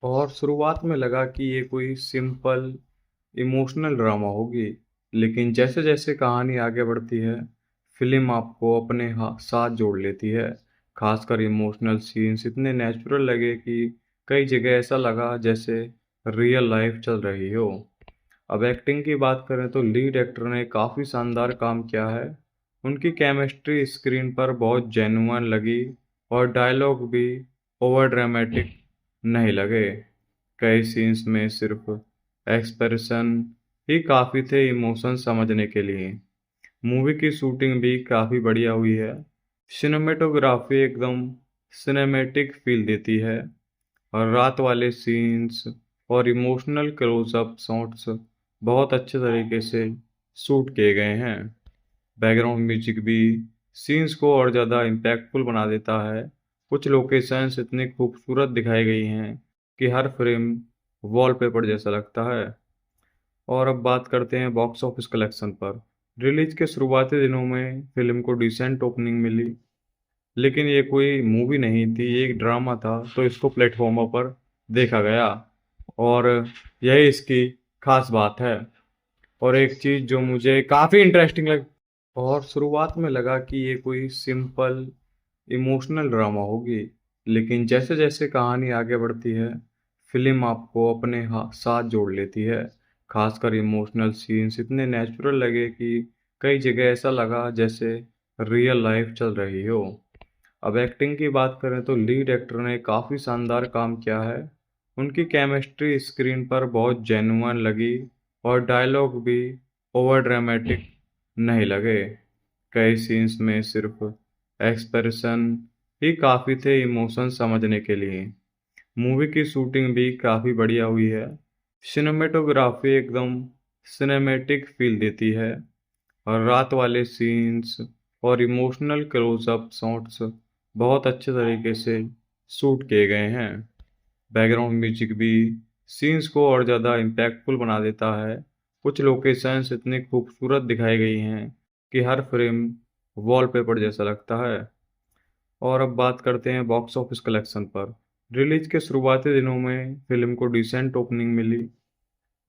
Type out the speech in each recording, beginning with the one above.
और शुरुआत में लगा कि ये कोई सिंपल इमोशनल ड्रामा होगी, लेकिन जैसे जैसे कहानी आगे बढ़ती है, फिल्म आपको अपने साथ जोड़ लेती है। खासकर इमोशनल सीन्स इतने नेचुरल लगे कि कई जगह ऐसा लगा जैसे रियल लाइफ चल रही हो। अब एक्टिंग की बात करें तो लीड एक्टर ने काफ़ी शानदार काम किया है। उनकी केमिस्ट्री स्क्रीन पर बहुत जेन्युइन लगी और डायलॉग भी ओवर ड्रामेटिक नहीं लगे। कई सीन्स में सिर्फ एक्सप्रेशन ही काफ़ी थे इमोशन समझने के लिए। मूवी की शूटिंग भी काफ़ी बढ़िया हुई है। सिनेमेटोग्राफी एकदम सिनेमैटिक फील देती है और रात वाले सीन्स और इमोशनल क्लोजअप शॉट्स बहुत अच्छे तरीके से शूट किए गए हैं। बैकग्राउंड म्यूजिक भी सीन्स को और ज़्यादा इम्पैक्टफुल बना देता है। कुछ लोकेशंस इतनी खूबसूरत दिखाई गई हैं कि हर फ्रेम वॉलपेपर जैसा लगता है। और अब बात करते हैं बॉक्स ऑफिस कलेक्शन पर। रिलीज के शुरुआती दिनों में फिल्म को डिसेंट ओपनिंग मिली, लेकिन ये कोई मूवी नहीं थी, ये एक ड्रामा था, तो इसको प्लेटफॉर्मों पर देखा गया और यही इसकी खास बात है। और एक चीज़ जो मुझे काफ़ी इंटरेस्टिंग लग और शुरुआत में लगा कि ये कोई सिंपल इमोशनल ड्रामा होगी, लेकिन जैसे जैसे कहानी आगे बढ़ती है, फिल्म आपको अपने साथ जोड़ लेती है। खासकर इमोशनल सीन्स इतने नेचुरल लगे कि कई जगह ऐसा लगा जैसे रियल लाइफ चल रही हो। अब एक्टिंग की बात करें तो लीड एक्टर ने काफ़ी शानदार काम किया है। उनकी केमिस्ट्री स्क्रीन पर बहुत जेन्युइन लगी और डायलॉग भी ओवर ड्रामेटिक नहीं लगे। कई सीन्स में सिर्फ एक्सप्रेशन ही काफ़ी थे इमोशन समझने के लिए। मूवी की शूटिंग भी काफ़ी बढ़िया हुई है। सिनेमेटोग्राफी एकदम सिनेमैटिक फील देती है और रात वाले सीन्स और इमोशनल क्लोजअप शॉट्स बहुत अच्छे तरीके से शूट किए गए हैं। बैकग्राउंड म्यूजिक भी सीन्स को और ज़्यादा इम्पैक्टफुल बना देता है। कुछ लोकेशंस इतनी खूबसूरत दिखाई गई हैं कि हर फ्रेम वॉलपेपर जैसा लगता है। और अब बात करते हैं बॉक्स ऑफिस कलेक्शन पर। रिलीज के शुरुआती दिनों में फिल्म को डिसेंट ओपनिंग मिली,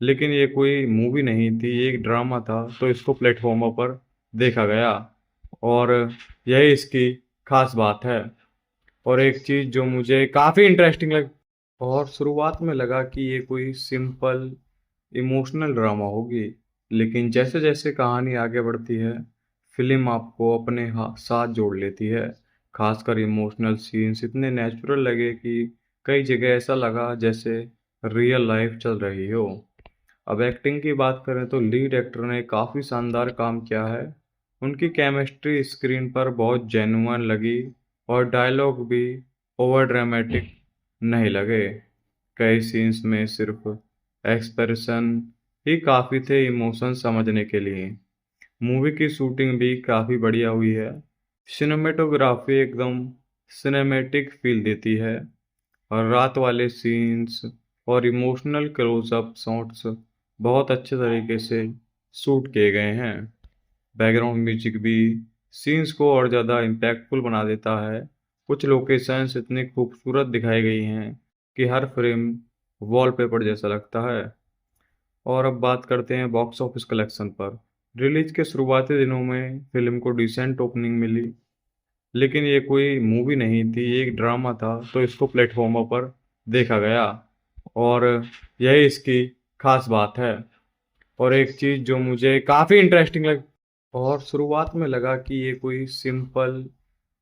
लेकिन ये कोई मूवी नहीं थी, ये एक ड्रामा था, तो इसको प्लेटफॉर्मों पर देखा गया और यही इसकी खास बात है। और एक चीज़ जो मुझे काफ़ी इंटरेस्टिंग लग और शुरुआत में लगा कि ये कोई सिंपल इमोशनल ड्रामा होगी, लेकिन जैसे जैसे कहानी आगे बढ़ती है, फिल्म आपको अपने साथ जोड़ लेती है। खासकर इमोशनल सीन्स इतने नेचुरल लगे कि कई जगह ऐसा लगा जैसे रियल लाइफ चल रही हो। अब एक्टिंग की बात करें तो लीड एक्टर ने काफ़ी शानदार काम किया है। उनकी केमिस्ट्री स्क्रीन पर बहुत जेन्युइन लगी और डायलॉग भी ओवर ड्रामेटिक नहीं लगे। कई सीन्स में सिर्फ एक्सप्रेशन ही काफ़ी थे इमोशन समझने के लिए। मूवी की शूटिंग भी काफ़ी बढ़िया हुई है। सिनेमेटोग्राफी एकदम सिनेमैटिक फील देती है और रात वाले सीन्स और इमोशनल क्लोजअप शॉट्स बहुत अच्छे तरीके से शूट किए गए हैं। बैकग्राउंड म्यूजिक भी सीन्स को और ज़्यादा इम्पैक्टफुल बना देता है। कुछ लोकेशंस इतनी खूबसूरत दिखाई गई हैं कि हर फ्रेम वॉलपेपर जैसा लगता है। और अब बात करते हैं बॉक्स ऑफिस कलेक्शन पर। रिलीज के शुरुआती दिनों में फिल्म को डिसेंट ओपनिंग मिली, लेकिन ये कोई मूवी नहीं थी, ये एक ड्रामा था, तो इसको प्लेटफॉर्मों पर देखा गया और यही इसकी खास बात है। और एक चीज़ जो मुझे काफ़ी इंटरेस्टिंग लग और शुरुआत में लगा कि ये कोई सिंपल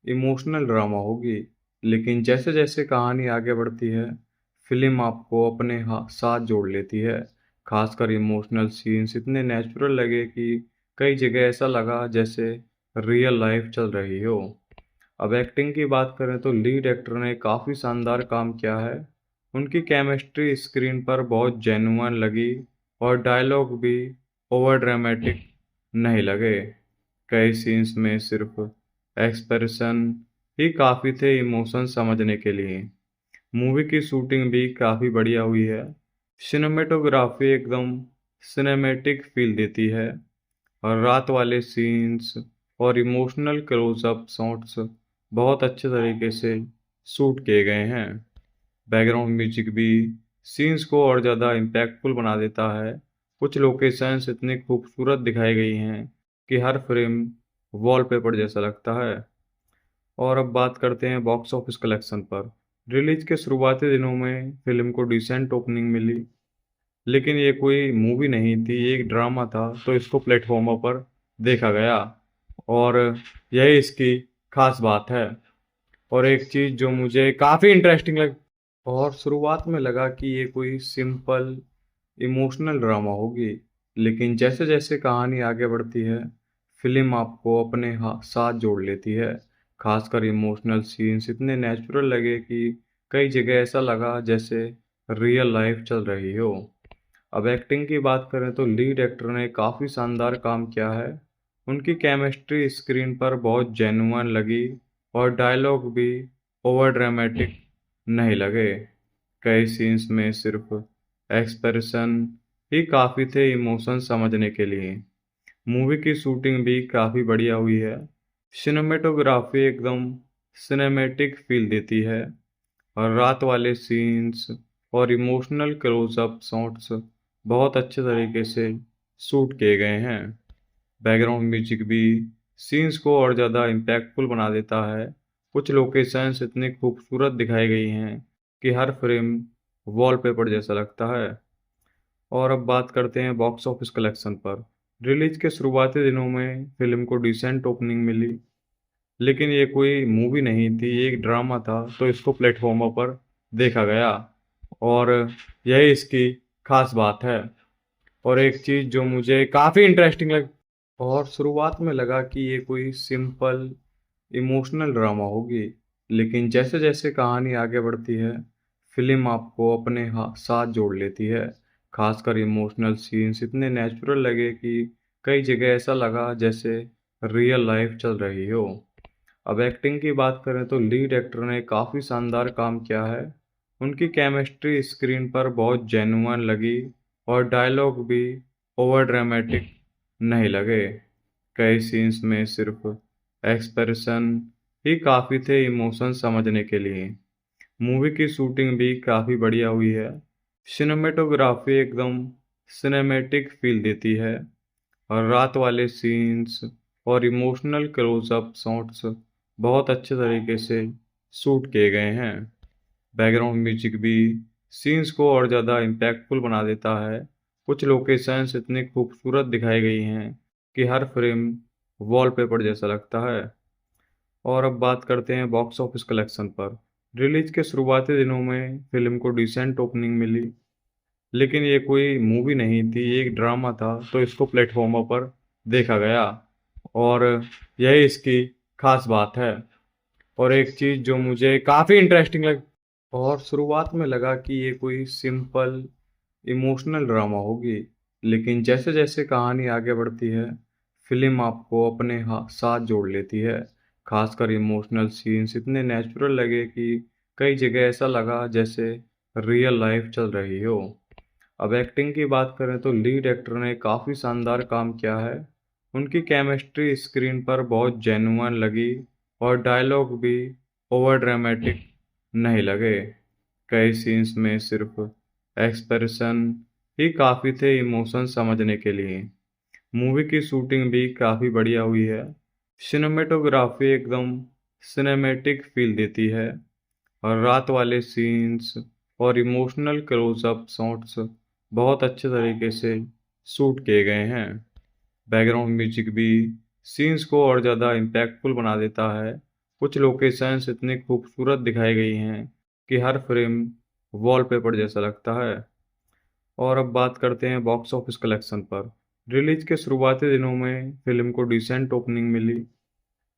इमोशनल ड्रामा होगी, लेकिन जैसे जैसे कहानी आगे बढ़ती है, फिल्म आपको अपने साथ जोड़ लेती है। खासकर इमोशनल सीन्स इतने नेचुरल लगे कि कई जगह ऐसा लगा जैसे रियल लाइफ चल रही हो। अब एक्टिंग की बात करें तो लीड एक्टर ने काफ़ी शानदार काम किया है। उनकी केमिस्ट्री स्क्रीन पर बहुत जेन्युइन लगी और डायलॉग भी ओवर ड्रामेटिक नहीं लगे। कई सीन्स में सिर्फ एक्सप्रेशन ही काफ़ी थे इमोशन समझने के लिए। मूवी की शूटिंग भी काफ़ी बढ़िया हुई है। सिनेमेटोग्राफी एकदम सिनेमैटिक फील देती है और रात वाले सीन्स और इमोशनल क्लोजअप शॉट्स बहुत अच्छे तरीके से शूट किए गए हैं। बैकग्राउंड म्यूजिक भी सीन्स को और ज़्यादा इम्पैक्टफुल बना देता है। कुछ लोकेशंस इतनी खूबसूरत दिखाई गई हैं कि हर फ्रेम वॉलपेपर जैसा लगता है। और अब बात करते हैं बॉक्स ऑफिस कलेक्शन पर। रिलीज के शुरुआती दिनों में फिल्म को डिसेंट ओपनिंग मिली, लेकिन ये कोई मूवी नहीं थी, ये एक ड्रामा था, तो इसको प्लेटफॉर्मों पर देखा गया और यही इसकी खास बात है। और एक चीज़ जो मुझे काफ़ी इंटरेस्टिंग लग और शुरुआत में लगा कि ये कोई सिंपल इमोशनल ड्रामा होगी, लेकिन जैसे जैसे कहानी आगे बढ़ती है फिल्म आपको अपने साथ जोड़ लेती है। खासकर इमोशनल सीन्स इतने नेचुरल लगे कि कई जगह ऐसा लगा जैसे रियल लाइफ चल रही हो। अब एक्टिंग की बात करें तो लीड एक्टर ने काफ़ी शानदार काम किया है। उनकी केमिस्ट्री स्क्रीन पर बहुत जेन्युइन लगी और डायलॉग भी ओवर ड्रामेटिक नहीं लगे। कई सीन्स में सिर्फ एक्सप्रेशन ही काफ़ी थे इमोशन समझने के लिए। मूवी की शूटिंग भी काफ़ी बढ़िया हुई है। सिनेमेटोग्राफी एकदम सिनेमैटिक फील देती है और रात वाले सीन्स और इमोशनल क्लोजअप शॉट्स बहुत अच्छे तरीके से शूट किए गए हैं। बैकग्राउंड म्यूजिक भी सीन्स को और ज़्यादा इम्पैक्टफुल बना देता है। कुछ लोकेशंस इतनी खूबसूरत दिखाई गई हैं कि हर फ्रेम वॉलपेपर जैसा लगता है। और अब बात करते हैं बॉक्स ऑफिस कलेक्शन पर। रिलीज के शुरुआती दिनों में फिल्म को डिसेंट ओपनिंग मिली, लेकिन ये कोई मूवी नहीं थी, ये एक ड्रामा था, तो इसको प्लेटफॉर्मों पर देखा गया और यही इसकी खास बात है। और एक चीज़ जो मुझे काफ़ी इंटरेस्टिंग लग और शुरुआत में लगा कि ये कोई सिंपल इमोशनल ड्रामा होगी, लेकिन जैसे जैसे कहानी आगे बढ़ती है फिल्म आपको अपने साथ जोड़ लेती है। खासकर इमोशनल सीन्स इतने नेचुरल लगे कि कई जगह ऐसा लगा जैसे रियल लाइफ चल रही हो। अब एक्टिंग की बात करें तो लीड एक्टर ने काफ़ी शानदार काम किया है। उनकी केमिस्ट्री स्क्रीन पर बहुत जेन्युइन लगी और डायलॉग भी ओवर ड्रामेटिक नहीं लगे। कई सीन्स में सिर्फ एक्सप्रेशन ही काफ़ी थे इमोशन समझने के लिए। मूवी की शूटिंग भी काफ़ी बढ़िया हुई है। सिनेमेटोग्राफी एकदम सिनेमैटिक फील देती है और रात वाले सीन्स और इमोशनल क्लोजअप शॉट्स बहुत अच्छे तरीके से शूट किए गए हैं। बैकग्राउंड म्यूजिक भी सीन्स को और ज़्यादा इम्पैक्टफुल बना देता है। कुछ लोकेशंस इतनी खूबसूरत दिखाई गई हैं कि हर फ्रेम वॉलपेपर जैसा लगता है। और अब बात करते हैं बॉक्स ऑफिस कलेक्शन पर। रिलीज के शुरुआती दिनों में फिल्म को डिसेंट ओपनिंग मिली, लेकिन ये कोई मूवी नहीं थी, ये एक ड्रामा था, तो इसको प्लेटफॉर्मों पर देखा गया और यही इसकी खास बात है। और एक चीज़ जो मुझे काफ़ी इंटरेस्टिंग लग और शुरुआत में लगा कि ये कोई सिंपल इमोशनल ड्रामा होगी, लेकिन जैसे जैसे कहानी आगे बढ़ती है फिल्म आपको अपने साथ जोड़ लेती है। खासकर इमोशनल सीन्स इतने नेचुरल लगे कि कई जगह ऐसा लगा जैसे रियल लाइफ चल रही हो। अब एक्टिंग की बात करें तो लीड एक्टर ने काफ़ी शानदार काम किया है। उनकी केमिस्ट्री स्क्रीन पर बहुत जेन्युइन लगी और डायलॉग भी ओवर ड्रामेटिक नहीं लगे। कई सीन्स में सिर्फ एक्सप्रेशन ही काफ़ी थे इमोशन समझने के लिए। मूवी की शूटिंग भी काफ़ी बढ़िया हुई है। सिनेमेटोग्राफी एकदम सिनेमैटिक फील देती है और रात वाले सीन्स और इमोशनल क्लोजअप शॉट्स बहुत अच्छे तरीके से शूट किए गए हैं। बैकग्राउंड म्यूजिक भी सीन्स को और ज़्यादा इम्पैक्टफुल बना देता है। कुछ लोकेशंस इतनी खूबसूरत दिखाई गई हैं कि हर फ्रेम वॉलपेपर जैसा लगता है। और अब बात करते हैं बॉक्स ऑफिस कलेक्शन पर। रिलीज के शुरुआती दिनों में फिल्म को डिसेंट ओपनिंग मिली,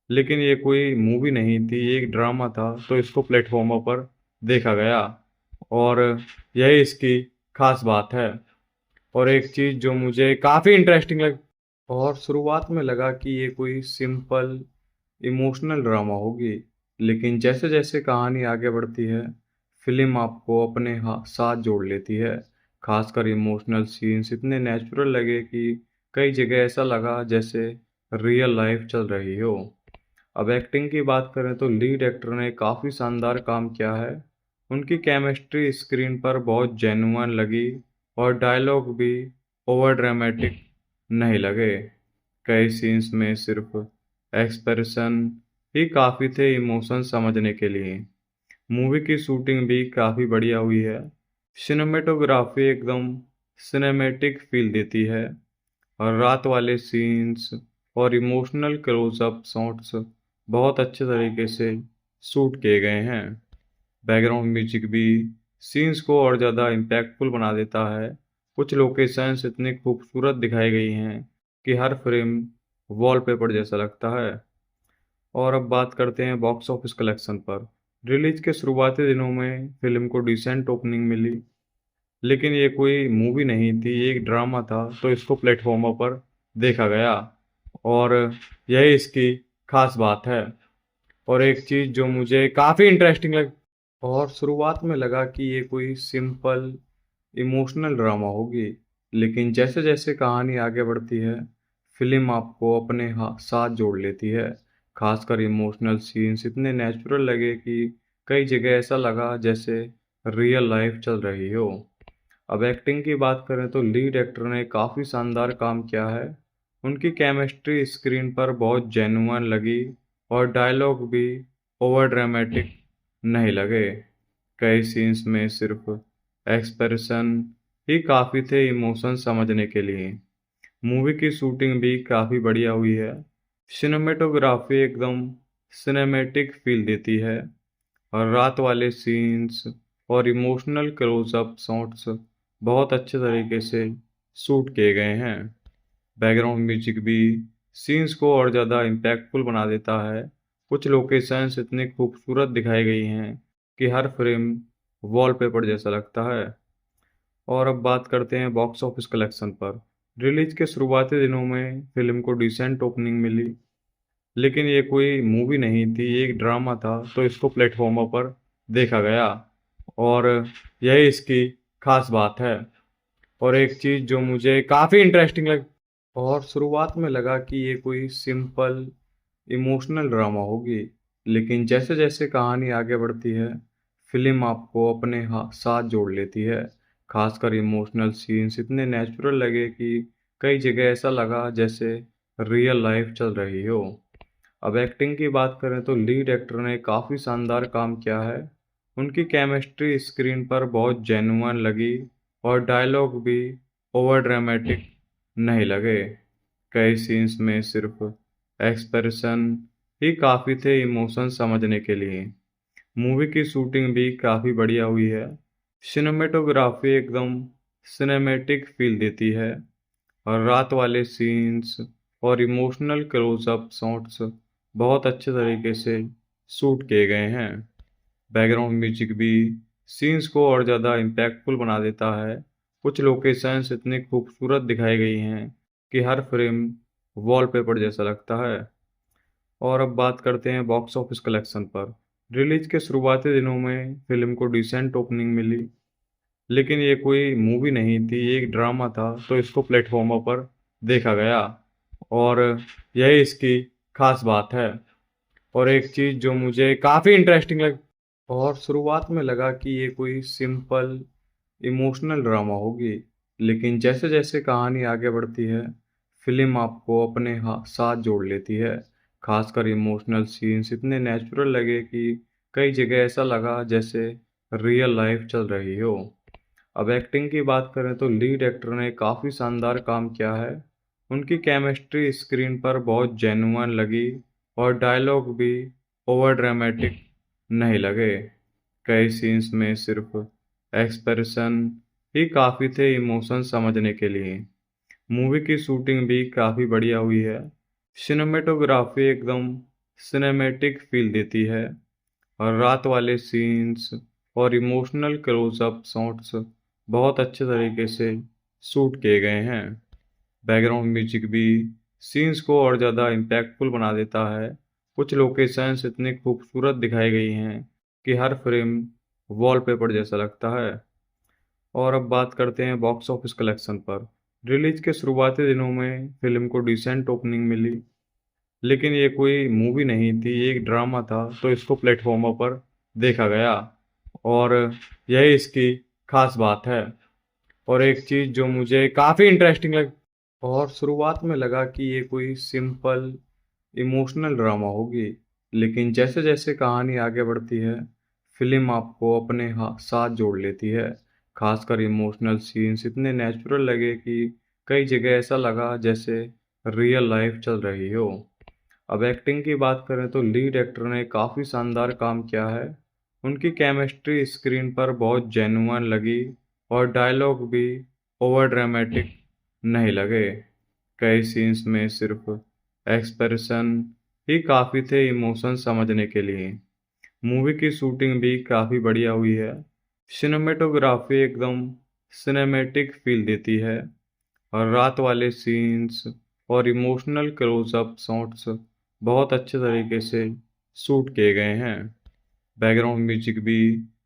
लेकिन ये कोई मूवी नहीं थी, ये एक ड्रामा था, तो इसको प्लेटफॉर्मों पर देखा गया और यही इसकी खास बात है। और एक चीज़ जो मुझे काफ़ी इंटरेस्टिंग लग और शुरुआत में लगा कि ये कोई सिंपल इमोशनल ड्रामा होगी, लेकिन जैसे जैसे कहानी आगे बढ़ती है फिल्म आपको अपने साथ जोड़ लेती है। खासकर इमोशनल सीन्स इतने नेचुरल लगे कि कई जगह ऐसा लगा जैसे रियल लाइफ चल रही हो। अब एक्टिंग की बात करें तो लीड एक्टर ने काफ़ी शानदार काम किया है। उनकी केमिस्ट्री स्क्रीन पर बहुत जेन्युइन लगी और डायलॉग भी ओवर ड्रामेटिक नहीं लगे। कई सीन्स में सिर्फ एक्सप्रेशन ही काफ़ी थे इमोशन समझने के लिए। मूवी की शूटिंग भी काफ़ी बढ़िया हुई है। सिनेमेटोग्राफी एकदम सिनेमैटिक फील देती है और रात वाले सीन्स और इमोशनल क्लोजअप शॉट्स बहुत अच्छे तरीके से शूट किए गए हैं। बैकग्राउंड म्यूजिक भी सीन्स को और ज़्यादा इम्पैक्टफुल बना देता है। कुछ लोकेशंस इतनी खूबसूरत दिखाई गई हैं कि हर फ्रेम वॉलपेपर जैसा लगता है। और अब बात करते हैं बॉक्स ऑफिस कलेक्शन पर। रिलीज के शुरुआती दिनों में फिल्म को डिसेंट ओपनिंग मिली, लेकिन ये कोई मूवी नहीं थी, ये एक ड्रामा था, तो इसको प्लेटफॉर्मों पर देखा गया और यही इसकी खास बात है। और एक चीज़ जो मुझे काफ़ी इंटरेस्टिंग लग और शुरुआत में लगा कि ये कोई सिंपल इमोशनल ड्रामा होगी, लेकिन जैसे जैसे कहानी आगे बढ़ती है फिल्म आपको अपने साथ जोड़ लेती है। खासकर इमोशनल सीन्स इतने नेचुरल लगे कि कई जगह ऐसा लगा जैसे रियल लाइफ चल रही हो। अब एक्टिंग की बात करें तो लीड एक्टर ने काफ़ी शानदार काम किया है। उनकी केमिस्ट्री स्क्रीन पर बहुत जेन्युइन लगी और डायलॉग भी ओवर ड्रामेटिक नहीं लगे। कई सीन्स में सिर्फ एक्सप्रेशन ही काफ़ी थे इमोशन समझने के लिए। मूवी की शूटिंग भी काफ़ी बढ़िया हुई है। सिनेमेटोग्राफी एकदम सिनेमैटिक फील देती है और रात वाले सीन्स और इमोशनल क्लोजअप शॉट्स बहुत अच्छे तरीके से शूट किए गए हैं। बैकग्राउंड म्यूजिक भी सीन्स को और ज़्यादा इम्पैक्टफुल बना देता है। कुछ लोकेशंस इतनी खूबसूरत दिखाई गई हैं कि हर फ्रेम वॉलपेपर जैसा लगता है। और अब बात करते हैं बॉक्स ऑफिस कलेक्शन पर। रिलीज के शुरुआती दिनों में फिल्म को डिसेंट ओपनिंग मिली, लेकिन ये कोई मूवी नहीं थी, ये एक ड्रामा था, तो इसको प्लेटफॉर्मों पर देखा गया और यही इसकी खास बात है। और एक चीज़ जो मुझे काफ़ी इंटरेस्टिंग लग और शुरुआत में लगा कि ये कोई सिंपल इमोशनल ड्रामा होगी, लेकिन जैसे जैसे कहानी आगे बढ़ती है फिल्म आपको अपने साथ जोड़ लेती है। खासकर इमोशनल सीन्स इतने नेचुरल लगे कि कई जगह ऐसा लगा जैसे रियल लाइफ चल रही हो। अब एक्टिंग की बात करें तो लीड एक्टर ने काफ़ी शानदार काम किया है। उनकी केमिस्ट्री स्क्रीन पर बहुत जेन्युइन लगी और डायलॉग भी ओवर ड्रामेटिक नहीं लगे। कई सीन्स में सिर्फ एक्सप्रेशन ही काफ़ी थे इमोशन समझने के लिए। मूवी की शूटिंग भी काफ़ी बढ़िया हुई है। सिनेमेटोग्राफी एकदम सिनेमैटिक फील देती है और रात वाले सीन्स और इमोशनल क्लोजअप शॉट्स बहुत अच्छे तरीके से शूट किए गए हैं। बैकग्राउंड म्यूजिक भी सीन्स को और ज़्यादा इम्पैक्टफुल बना देता है। कुछ लोकेशंस इतनी खूबसूरत दिखाई गई हैं कि हर फ्रेम वॉलपेपर जैसा लगता है। और अब बात करते हैं बॉक्स ऑफिस कलेक्शन पर। रिलीज के शुरुआती दिनों में फिल्म को डिसेंट ओपनिंग मिली, लेकिन ये कोई मूवी नहीं थी, ये एक ड्रामा था, तो इसको प्लेटफॉर्मों पर देखा गया और यही इसकी खास बात है। और एक चीज़ जो मुझे काफ़ी इंटरेस्टिंग लग और शुरुआत में लगा कि ये कोई सिंपल इमोशनल ड्रामा होगी, लेकिन जैसे जैसे कहानी आगे बढ़ती है फिल्म आपको अपने साथ जोड़ लेती है। खासकर इमोशनल सीन्स इतने नेचुरल लगे कि कई जगह ऐसा लगा जैसे रियल लाइफ चल रही हो। अब एक्टिंग की बात करें तो लीड एक्टर ने काफ़ी शानदार काम किया है। उनकी केमिस्ट्री स्क्रीन पर बहुत जेन्युइन लगी और डायलॉग भी ओवर ड्रामेटिक नहीं लगे। कई सीन्स में सिर्फ एक्सप्रेशन ही काफ़ी थे इमोशन समझने के लिए। मूवी की शूटिंग भी काफ़ी बढ़िया हुई है। सिनेमेटोग्राफी एकदम सिनेमैटिक फील देती है और रात वाले सीन्स और इमोशनल क्लोजअप शॉट्स बहुत अच्छे तरीके से शूट किए गए हैं। बैकग्राउंड म्यूजिक भी सीन्स को और ज़्यादा इम्पैक्टफुल बना देता है। कुछ लोकेशंस इतनी खूबसूरत दिखाई गई हैं कि हर फ्रेम वॉलपेपर जैसा लगता है। और अब बात करते हैं बॉक्स ऑफिस कलेक्शन पर। रिलीज के शुरुआती दिनों में फिल्म को डिसेंट ओपनिंग मिली, लेकिन ये कोई मूवी नहीं थी, ये एक ड्रामा था, तो इसको प्लेटफॉर्मों पर देखा गया और यही इसकी खास बात है। और एक चीज़ जो मुझे काफ़ी इंटरेस्टिंग लग और शुरुआत में लगा कि ये कोई सिंपल इमोशनल ड्रामा होगी, लेकिन जैसे जैसे कहानी आगे बढ़ती है फिल्म आपको अपने साथ जोड़ लेती है। खासकर इमोशनल सीन्स इतने नेचुरल लगे कि कई जगह ऐसा लगा जैसे रियल लाइफ चल रही हो। अब एक्टिंग की बात करें तो लीड एक्टर ने काफ़ी शानदार काम किया है। उनकी केमिस्ट्री स्क्रीन पर बहुत जेन्युइन लगी और डायलॉग भी ओवर ड्रामेटिक नहीं लगे। कई सीन्स में सिर्फ एक्सप्रेशन ही काफ़ी थे इमोशन समझने के लिए। मूवी की शूटिंग भी काफ़ी बढ़िया हुई है। सिनेमेटोग्राफी एकदम सिनेमैटिक फील देती है और रात वाले सीन्स और इमोशनल क्लोजअप शॉट्स बहुत अच्छे तरीके से शूट किए गए हैं। बैकग्राउंड म्यूजिक भी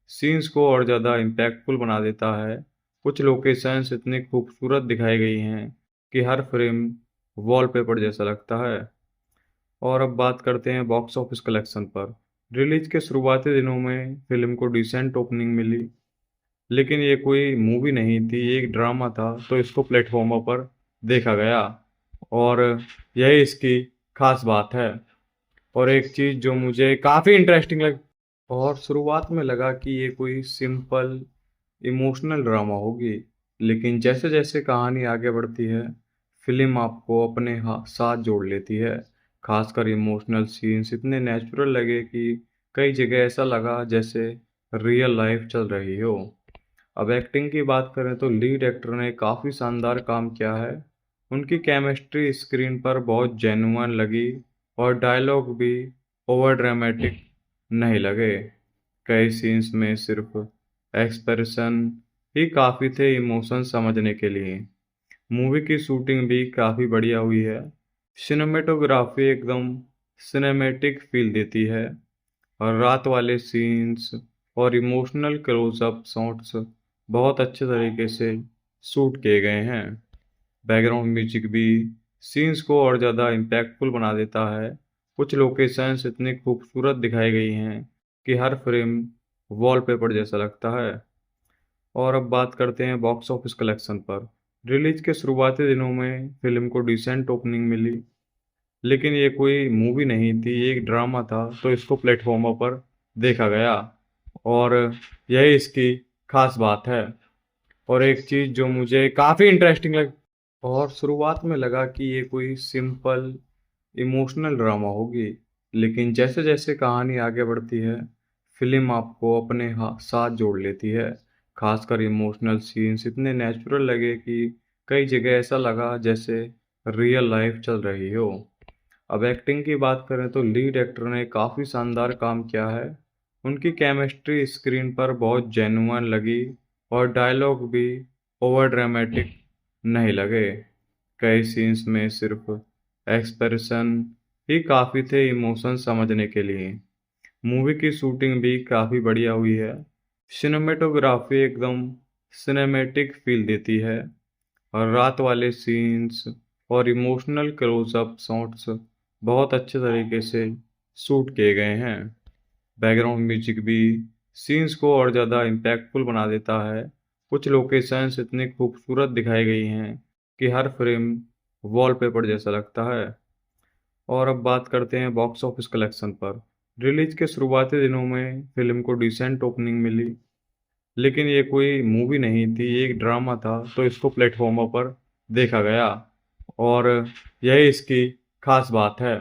सीन्स को और ज़्यादा इम्पैक्टफुल बना देता है। कुछ लोकेशंस इतनी खूबसूरत दिखाई गई हैं कि हर फ्रेम वॉलपेपर जैसा लगता है। और अब बात करते हैं बॉक्स ऑफिस कलेक्शन पर। रिलीज के शुरुआती दिनों में फिल्म को डिसेंट ओपनिंग मिली, लेकिन ये कोई मूवी नहीं थी, ये एक ड्रामा था, तो इसको प्लेटफॉर्मों पर देखा गया और यही इसकी खास बात है। और एक चीज़ जो मुझे काफ़ी इंटरेस्टिंग लग और शुरुआत में लगा कि ये कोई सिंपल इमोशनल ड्रामा होगी, लेकिन जैसे जैसे कहानी आगे बढ़ती है फिल्म आपको अपने साथ जोड़ लेती है। खासकर इमोशनल सीन्स इतने नेचुरल लगे कि कई जगह ऐसा लगा जैसे रियल लाइफ चल रही हो। अब एक्टिंग की बात करें तो लीड एक्टर ने काफ़ी शानदार काम किया है। उनकी केमिस्ट्री स्क्रीन पर बहुत जेन्युइन लगी और डायलॉग भी ओवर ड्रामेटिक नहीं लगे। कई सीन्स में सिर्फ एक्सप्रेशन ही काफ़ी थे इमोशन समझने के लिए। मूवी की शूटिंग भी काफ़ी बढ़िया हुई है। सिनेमेटोग्राफी एकदम सिनेमैटिक फील देती है और रात वाले सीन्स और इमोशनल क्लोजअप शॉट्स बहुत अच्छे तरीके से शूट किए गए हैं। बैकग्राउंड म्यूजिक भी सीन्स को और ज़्यादा इम्पैक्टफुल बना देता है। कुछ लोकेशंस इतनी खूबसूरत दिखाई गई हैं कि हर फ्रेम वॉलपेपर जैसा लगता है। और अब बात करते हैं बॉक्स ऑफिस कलेक्शन पर। रिलीज के शुरुआती दिनों में फिल्म को डिसेंट ओपनिंग मिली, लेकिन ये कोई मूवी नहीं थी, ये एक ड्रामा था, तो इसको प्लेटफॉर्मों पर देखा गया और यही इसकी खास बात है। और एक चीज़ जो मुझे काफ़ी इंटरेस्टिंग लग और शुरुआत में लगा कि ये कोई सिंपल इमोशनल ड्रामा होगी, लेकिन जैसे जैसे कहानी आगे बढ़ती है फिल्म आपको अपने साथ जोड़ लेती है। खासकर इमोशनल सीन्स इतने नेचुरल लगे कि कई जगह ऐसा लगा जैसे रियल लाइफ चल रही हो। अब एक्टिंग की बात करें तो लीड एक्टर ने काफ़ी शानदार काम किया है। उनकी केमिस्ट्री स्क्रीन पर बहुत जेन्युइन लगी और डायलॉग भी ओवर ड्रामेटिक नहीं लगे। कई सीन्स में सिर्फ एक्सप्रेशन ही काफ़ी थे इमोशन समझने के लिए। मूवी की शूटिंग भी काफ़ी बढ़िया हुई है। सिनेमेटोग्राफी एकदम सिनेमैटिक फील देती है और रात वाले सीन्स और इमोशनल क्लोजअप शॉट्स बहुत अच्छे तरीके से शूट किए गए हैं। बैकग्राउंड म्यूजिक भी सीन्स को और ज़्यादा इम्पैक्टफुल बना देता है। कुछ लोकेशंस इतनी खूबसूरत दिखाई गई हैं कि हर फ्रेम वॉलपेपर जैसा लगता है। और अब बात करते हैं बॉक्स ऑफिस कलेक्शन पर। रिलीज के शुरुआती दिनों में फिल्म को डिसेंट ओपनिंग मिली, लेकिन ये कोई मूवी नहीं थी, ये एक ड्रामा था, तो इसको प्लेटफॉर्मों पर देखा गया और यही इसकी खास बात है।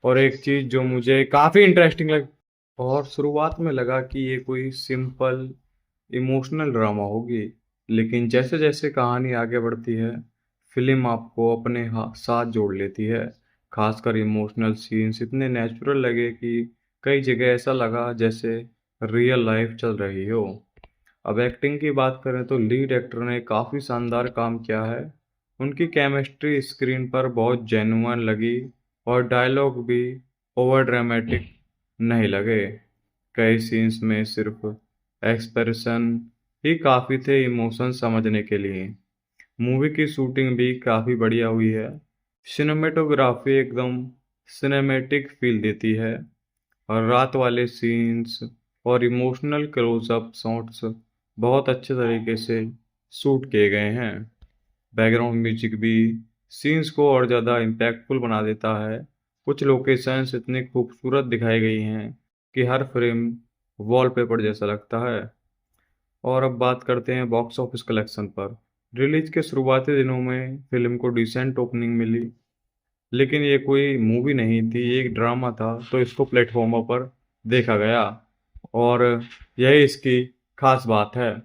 और एक चीज़ जो मुझे काफ़ी इंटरेस्टिंग लग और शुरुआत में लगा कि ये कोई सिंपल इमोशनल ड्रामा होगी, लेकिन जैसे जैसे कहानी आगे बढ़ती है फिल्म आपको अपने साथ जोड़ लेती है। खासकर इमोशनल सीन्स इतने नेचुरल लगे कि कई जगह ऐसा लगा जैसे रियल लाइफ चल रही हो। अब एक्टिंग की बात करें तो लीड एक्टर ने काफ़ी शानदार काम किया है। उनकी केमिस्ट्री स्क्रीन पर बहुत जेन्युइन लगी और डायलॉग भी ओवर ड्रामेटिक नहीं लगे। कई सीन्स में सिर्फ एक्सप्रेशन ही काफ़ी थे इमोशन समझने के लिए। मूवी की शूटिंग भी काफ़ी बढ़िया हुई है। सिनेमेटोग्राफी एकदम सिनेमैटिक फील देती है और रात वाले सीन्स और इमोशनल क्लोजअप शॉट्स बहुत अच्छे तरीके से शूट किए गए हैं। बैकग्राउंड म्यूजिक भी सीन्स को और ज़्यादा इम्पैक्टफुल बना देता है। कुछ लोकेशंस इतनी खूबसूरत दिखाई गई हैं कि हर फ्रेम वॉलपेपर जैसा लगता है। और अब बात करते हैं बॉक्स ऑफिस कलेक्शन पर। रिलीज के शुरुआती दिनों में फिल्म को डिसेंट ओपनिंग मिली, लेकिन ये कोई मूवी नहीं थी, ये एक ड्रामा था, तो इसको प्लेटफॉर्मों पर देखा गया और यही इसकी खास बात है।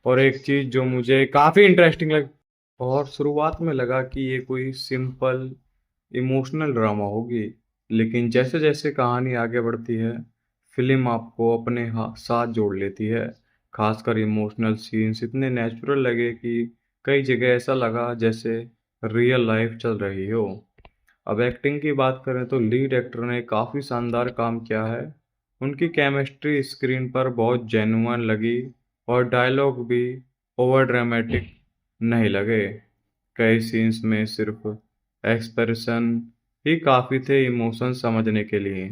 और एक चीज़ जो मुझे काफ़ी इंटरेस्टिंग लग और शुरुआत में लगा कि ये कोई सिंपल इमोशनल ड्रामा होगी, लेकिन जैसे जैसे कहानी आगे बढ़ती है फिल्म आपको अपने साथ जोड़ लेती है। खासकर इमोशनल सीन्स इतने नेचुरल लगे कि कई जगह ऐसा लगा जैसे रियल लाइफ चल रही हो। अब एक्टिंग की बात करें तो लीड एक्टर ने काफ़ी शानदार काम किया है। उनकी केमिस्ट्री स्क्रीन पर बहुत जेन्युइन लगी और डायलॉग भी ओवर ड्रामेटिक नहीं लगे। कई सीन्स में सिर्फ एक्सप्रेशन ही काफ़ी थे इमोशन समझने के लिए।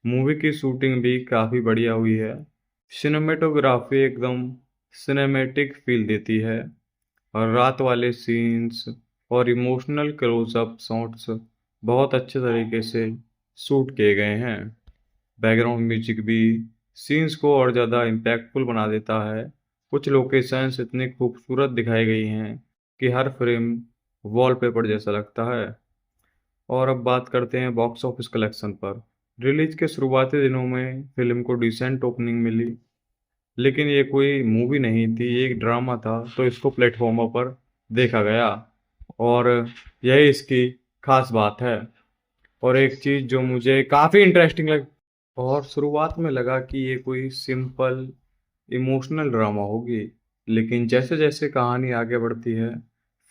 मूवी की शूटिंग भी काफ़ी बढ़िया हुई है। सिनेमेटोग्राफी एकदम सिनेमैटिक फील देती है और रात वाले सीन्स और इमोशनल क्लोजअप शॉट्स बहुत अच्छे तरीके से शूट किए गए हैं। बैकग्राउंड म्यूजिक भी सीन्स को और ज़्यादा इम्पैक्टफुल बना देता है। कुछ लोकेशंस इतनी खूबसूरत दिखाई गई हैं कि हर फ्रेम वॉलपेपर जैसा लगता है। और अब बात करते हैं बॉक्स ऑफिस कलेक्शन पर। रिलीज के शुरुआती दिनों में फिल्म को डिसेंट ओपनिंग मिली, लेकिन ये कोई मूवी नहीं थी, ये एक ड्रामा था, तो इसको प्लेटफॉर्मों पर देखा गया और यही इसकी खास बात है। और एक चीज़ जो मुझे काफ़ी इंटरेस्टिंग लग और शुरुआत में लगा कि ये कोई सिंपल इमोशनल ड्रामा होगी, लेकिन जैसे जैसे कहानी आगे बढ़ती है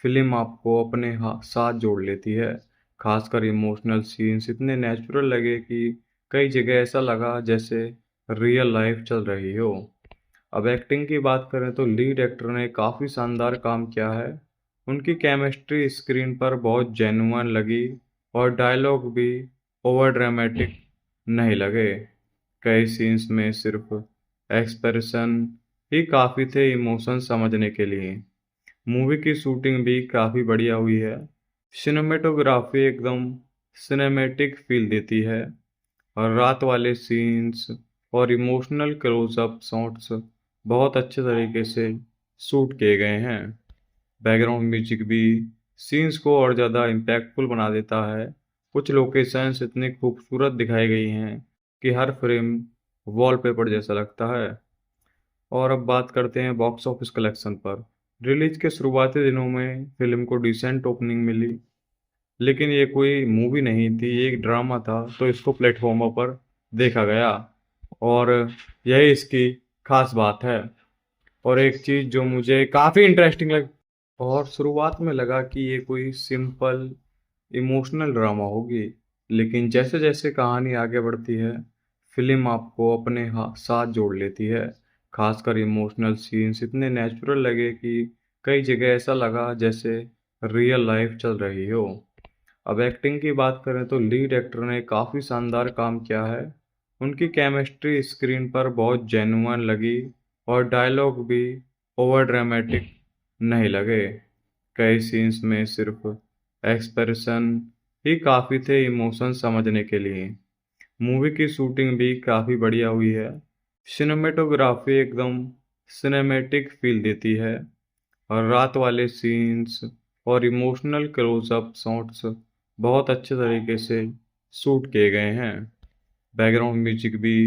फिल्म आपको अपने साथ जोड़ लेती है। खासकर इमोशनल सीन्स इतने नेचुरल लगे कि कई जगह ऐसा लगा जैसे रियल लाइफ चल रही हो। अब एक्टिंग की बात करें तो लीड एक्टर ने काफ़ी शानदार काम किया है। उनकी केमिस्ट्री स्क्रीन पर बहुत जेन्युइन लगी और डायलॉग भी ओवर ड्रामेटिक नहीं लगे। कई सीन्स में सिर्फ एक्सप्रेशन ही काफ़ी थे इमोशन समझने के लिए। मूवी की शूटिंग भी काफ़ी बढ़िया हुई है। सिनेमेटोग्राफी एकदम सिनेमैटिक फील देती है और रात वाले सीन्स और इमोशनल क्लोजअप शॉट्स बहुत अच्छे तरीके से शूट किए गए हैं। बैकग्राउंड म्यूजिक भी सीन्स को और ज़्यादा इम्पैक्टफुल बना देता है। कुछ लोकेशंस इतनी खूबसूरत दिखाई गई हैं कि हर फ्रेम वॉलपेपर जैसा लगता है। और अब बात करते हैं बॉक्स ऑफिस कलेक्शन पर। रिलीज के शुरुआती दिनों में फिल्म को डिसेंट ओपनिंग मिली, लेकिन ये कोई मूवी नहीं थी, ये एक ड्रामा था, तो इसको प्लेटफॉर्मों पर देखा गया और यही इसकी खास बात है। और एक चीज़ जो मुझे काफ़ी इंटरेस्टिंग लग और शुरुआत में लगा कि ये कोई सिंपल इमोशनल ड्रामा होगी, लेकिन जैसे जैसे कहानी आगे बढ़ती है फिल्म आपको अपने साथ जोड़ लेती है। खासकर इमोशनल सीन्स इतने नेचुरल लगे कि कई जगह ऐसा लगा जैसे रियल लाइफ चल रही हो। अब एक्टिंग की बात करें तो लीड एक्टर ने काफ़ी शानदार काम किया है। उनकी केमिस्ट्री स्क्रीन पर बहुत जेन्युइन लगी और डायलॉग भी ओवर ड्रामेटिक नहीं लगे। कई सीन्स में सिर्फ एक्सप्रेशन ही काफ़ी थे इमोशन समझने के लिए। मूवी की शूटिंग भी काफ़ी बढ़िया हुई है। सिनेमेटोग्राफी एकदम सिनेमैटिक फील देती है और रात वाले सीन्स और इमोशनल क्लोजअप शॉट्स बहुत अच्छे तरीके से शूट किए गए हैं। बैकग्राउंड म्यूजिक भी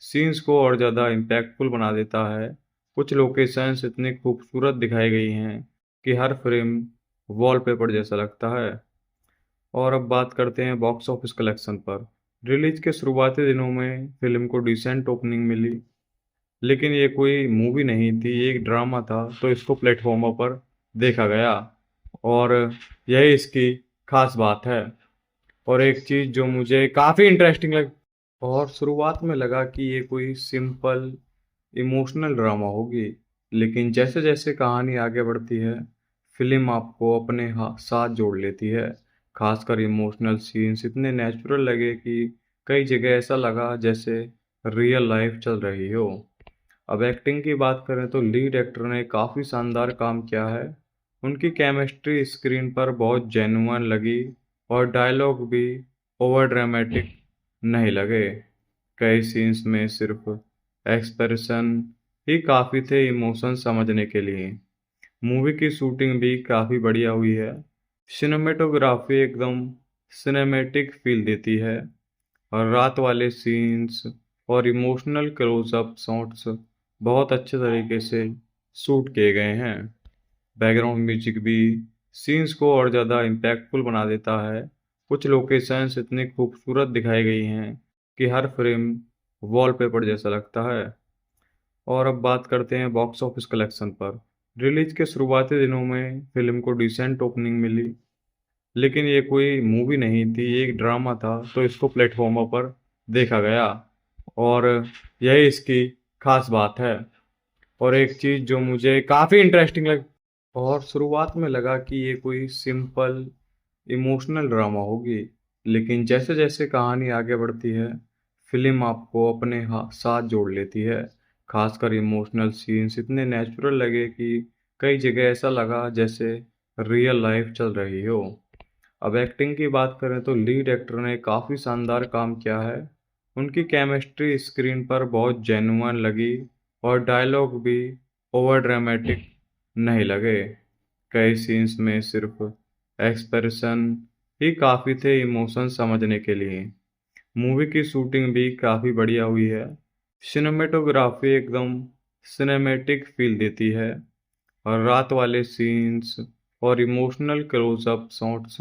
सीन्स को और ज़्यादा इम्पैक्टफुल बना देता है। कुछ लोकेशंस इतनी खूबसूरत दिखाई गई हैं कि हर फ्रेम वॉलपेपर जैसा लगता है। और अब बात करते हैं बॉक्स ऑफिस कलेक्शन पर। रिलीज के शुरुआती दिनों में फिल्म को डिसेंट ओपनिंग मिली, लेकिन ये कोई मूवी नहीं थी, ये एक ड्रामा था, तो इसको प्लेटफॉर्मों पर देखा गया और यही इसकी खास बात है। और एक चीज़ जो मुझे काफ़ी इंटरेस्टिंग लग और शुरुआत में लगा कि ये कोई सिंपल इमोशनल ड्रामा होगी, लेकिन जैसे जैसे कहानी आगे बढ़ती है फिल्म आपको अपने साथ जोड़ लेती है। खासकर इमोशनल सीन्स इतने नेचुरल लगे कि कई जगह ऐसा लगा जैसे रियल लाइफ चल रही हो। अब एक्टिंग की बात करें तो लीड एक्टर ने काफ़ी शानदार काम किया है। उनकी केमिस्ट्री स्क्रीन पर बहुत जेन्युइन लगी और डायलॉग भी ओवर ड्रामेटिक नहीं लगे। कई सीन्स में सिर्फ एक्सप्रेशन ही काफ़ी थे इमोशन समझने के लिए। मूवी की शूटिंग भी काफ़ी बढ़िया हुई है। सिनेमेटोग्राफी एकदम सिनेमैटिक फील देती है और रात वाले सीन्स और इमोशनल क्लोजअप शॉट्स बहुत अच्छे तरीके से शूट किए गए हैं। बैकग्राउंड म्यूजिक भी सीन्स को और ज़्यादा इम्पैक्टफुल बना देता है। कुछ लोकेशंस इतनी खूबसूरत दिखाई गई हैं कि हर फ्रेम वॉलपेपर जैसा लगता है। और अब बात करते हैं बॉक्स ऑफिस कलेक्शन पर। रिलीज के शुरुआती दिनों में फिल्म को डिसेंट ओपनिंग मिली, लेकिन ये कोई मूवी नहीं थी, ये एक ड्रामा था, तो इसको प्लेटफॉर्मों पर देखा गया और यही इसकी खास बात है। और एक चीज़ जो मुझे काफ़ी इंटरेस्टिंग लग और शुरुआत में लगा कि ये कोई सिंपल इमोशनल ड्रामा होगी, लेकिन जैसे जैसे कहानी आगे बढ़ती है फिल्म आपको अपने साथ जोड़ लेती है। खासकर इमोशनल सीन्स इतने नेचुरल लगे कि कई जगह ऐसा लगा जैसे रियल लाइफ चल रही हो। अब एक्टिंग की बात करें तो लीड एक्टर ने काफ़ी शानदार काम किया है। उनकी केमिस्ट्री स्क्रीन पर बहुत जेन्युइन लगी और डायलॉग भी ओवर ड्रामेटिक नहीं लगे। कई सीन्स में सिर्फ एक्सप्रेशन ही काफ़ी थे इमोशन समझने के लिए। मूवी की शूटिंग भी काफ़ी बढ़िया हुई है। सिनेमेटोग्राफी एकदम सिनेमैटिक फील देती है और रात वाले सीन्स और इमोशनल क्लोजअप शॉट्स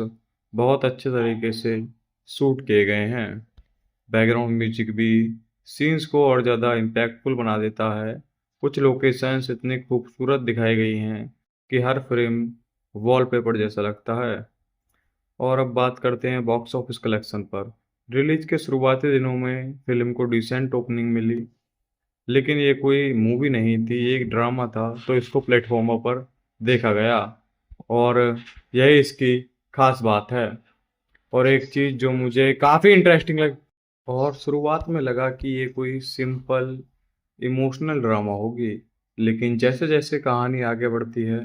बहुत अच्छे तरीके से शूट किए गए हैं। बैकग्राउंड म्यूजिक भी सीन्स को और ज़्यादा इम्पैक्टफुल बना देता है। कुछ लोकेशंस इतनी खूबसूरत दिखाई गई हैं कि हर फ्रेम वॉलपेपर जैसा लगता है। और अब बात करते हैं बॉक्स ऑफिस कलेक्शन पर। रिलीज के शुरुआती दिनों में फिल्म को डिसेंट ओपनिंग मिली, लेकिन ये कोई मूवी नहीं थी, ये एक ड्रामा था, तो इसको प्लेटफॉर्मों पर देखा गया और यही इसकी खास बात है। और एक चीज़ जो मुझे काफ़ी इंटरेस्टिंग लग और शुरुआत में लगा कि ये कोई सिंपल इमोशनल ड्रामा होगी, लेकिन जैसे जैसे कहानी आगे बढ़ती है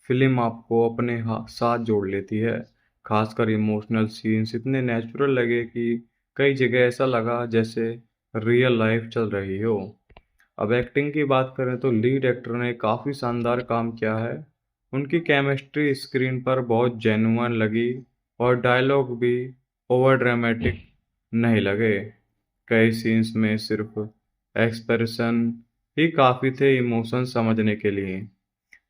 फिल्म आपको अपने साथ जोड़ लेती है। खासकर इमोशनल सीन्स इतने नेचुरल लगे कि कई जगह ऐसा लगा जैसे रियल लाइफ चल रही हो। अब एक्टिंग की बात करें तो लीड एक्टर ने काफ़ी शानदार काम किया है। उनकी केमिस्ट्री स्क्रीन पर बहुत जेन्युइन लगी और डायलॉग भी ओवर ड्रामेटिक नहीं लगे। कई सीन्स में सिर्फ एक्सप्रेशन ही काफ़ी थे इमोशन समझने के लिए।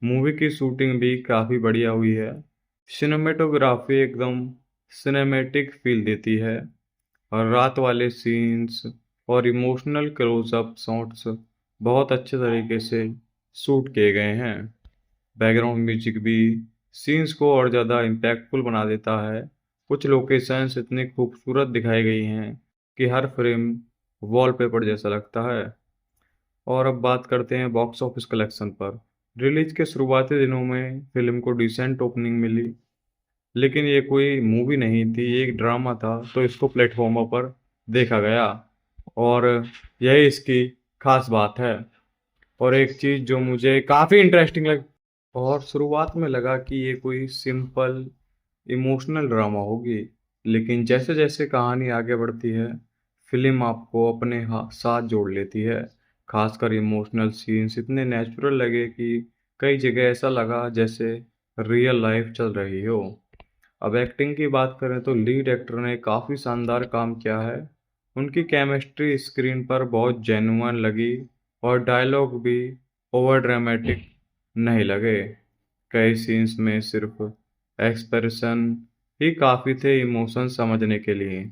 मूवी की शूटिंग भी काफ़ी बढ़िया हुई है। सिनेमेटोग्राफी एकदम सिनेमैटिक फील देती है और रात वाले सीन्स और इमोशनल क्लोजअप शॉट्स बहुत अच्छे तरीके से शूट किए गए हैं। बैकग्राउंड म्यूजिक भी सीन्स को और ज़्यादा इम्पैक्टफुल बना देता है। कुछ लोकेशंस इतनी खूबसूरत दिखाई गई हैं कि हर फ्रेम वॉलपेपर जैसा लगता है। और अब बात करते हैं बॉक्स ऑफिस कलेक्शन पर। रिलीज के शुरुआती दिनों में फिल्म को डिसेंट ओपनिंग मिली, लेकिन ये कोई मूवी नहीं थी, ये एक ड्रामा था, तो इसको प्लेटफॉर्मों पर देखा गया और यही इसकी खास बात है। और एक चीज़ जो मुझे काफ़ी इंटरेस्टिंग लग और शुरुआत में लगा कि ये कोई सिंपल इमोशनल ड्रामा होगी, लेकिन जैसे जैसे कहानी आगे बढ़ती है फिल्म आपको अपने साथ जोड़ लेती है। खासकर इमोशनल सीन्स इतने नेचुरल लगे कि कई जगह ऐसा लगा जैसे रियल लाइफ चल रही हो। अब एक्टिंग की बात करें तो लीड एक्टर ने काफ़ी शानदार काम किया है। उनकी केमिस्ट्री स्क्रीन पर बहुत जेन्युइन लगी और डायलॉग भी ओवर ड्रामेटिक नहीं लगे। कई सीन्स में सिर्फ एक्सप्रेशन ही काफ़ी थे इमोशन समझने के लिए।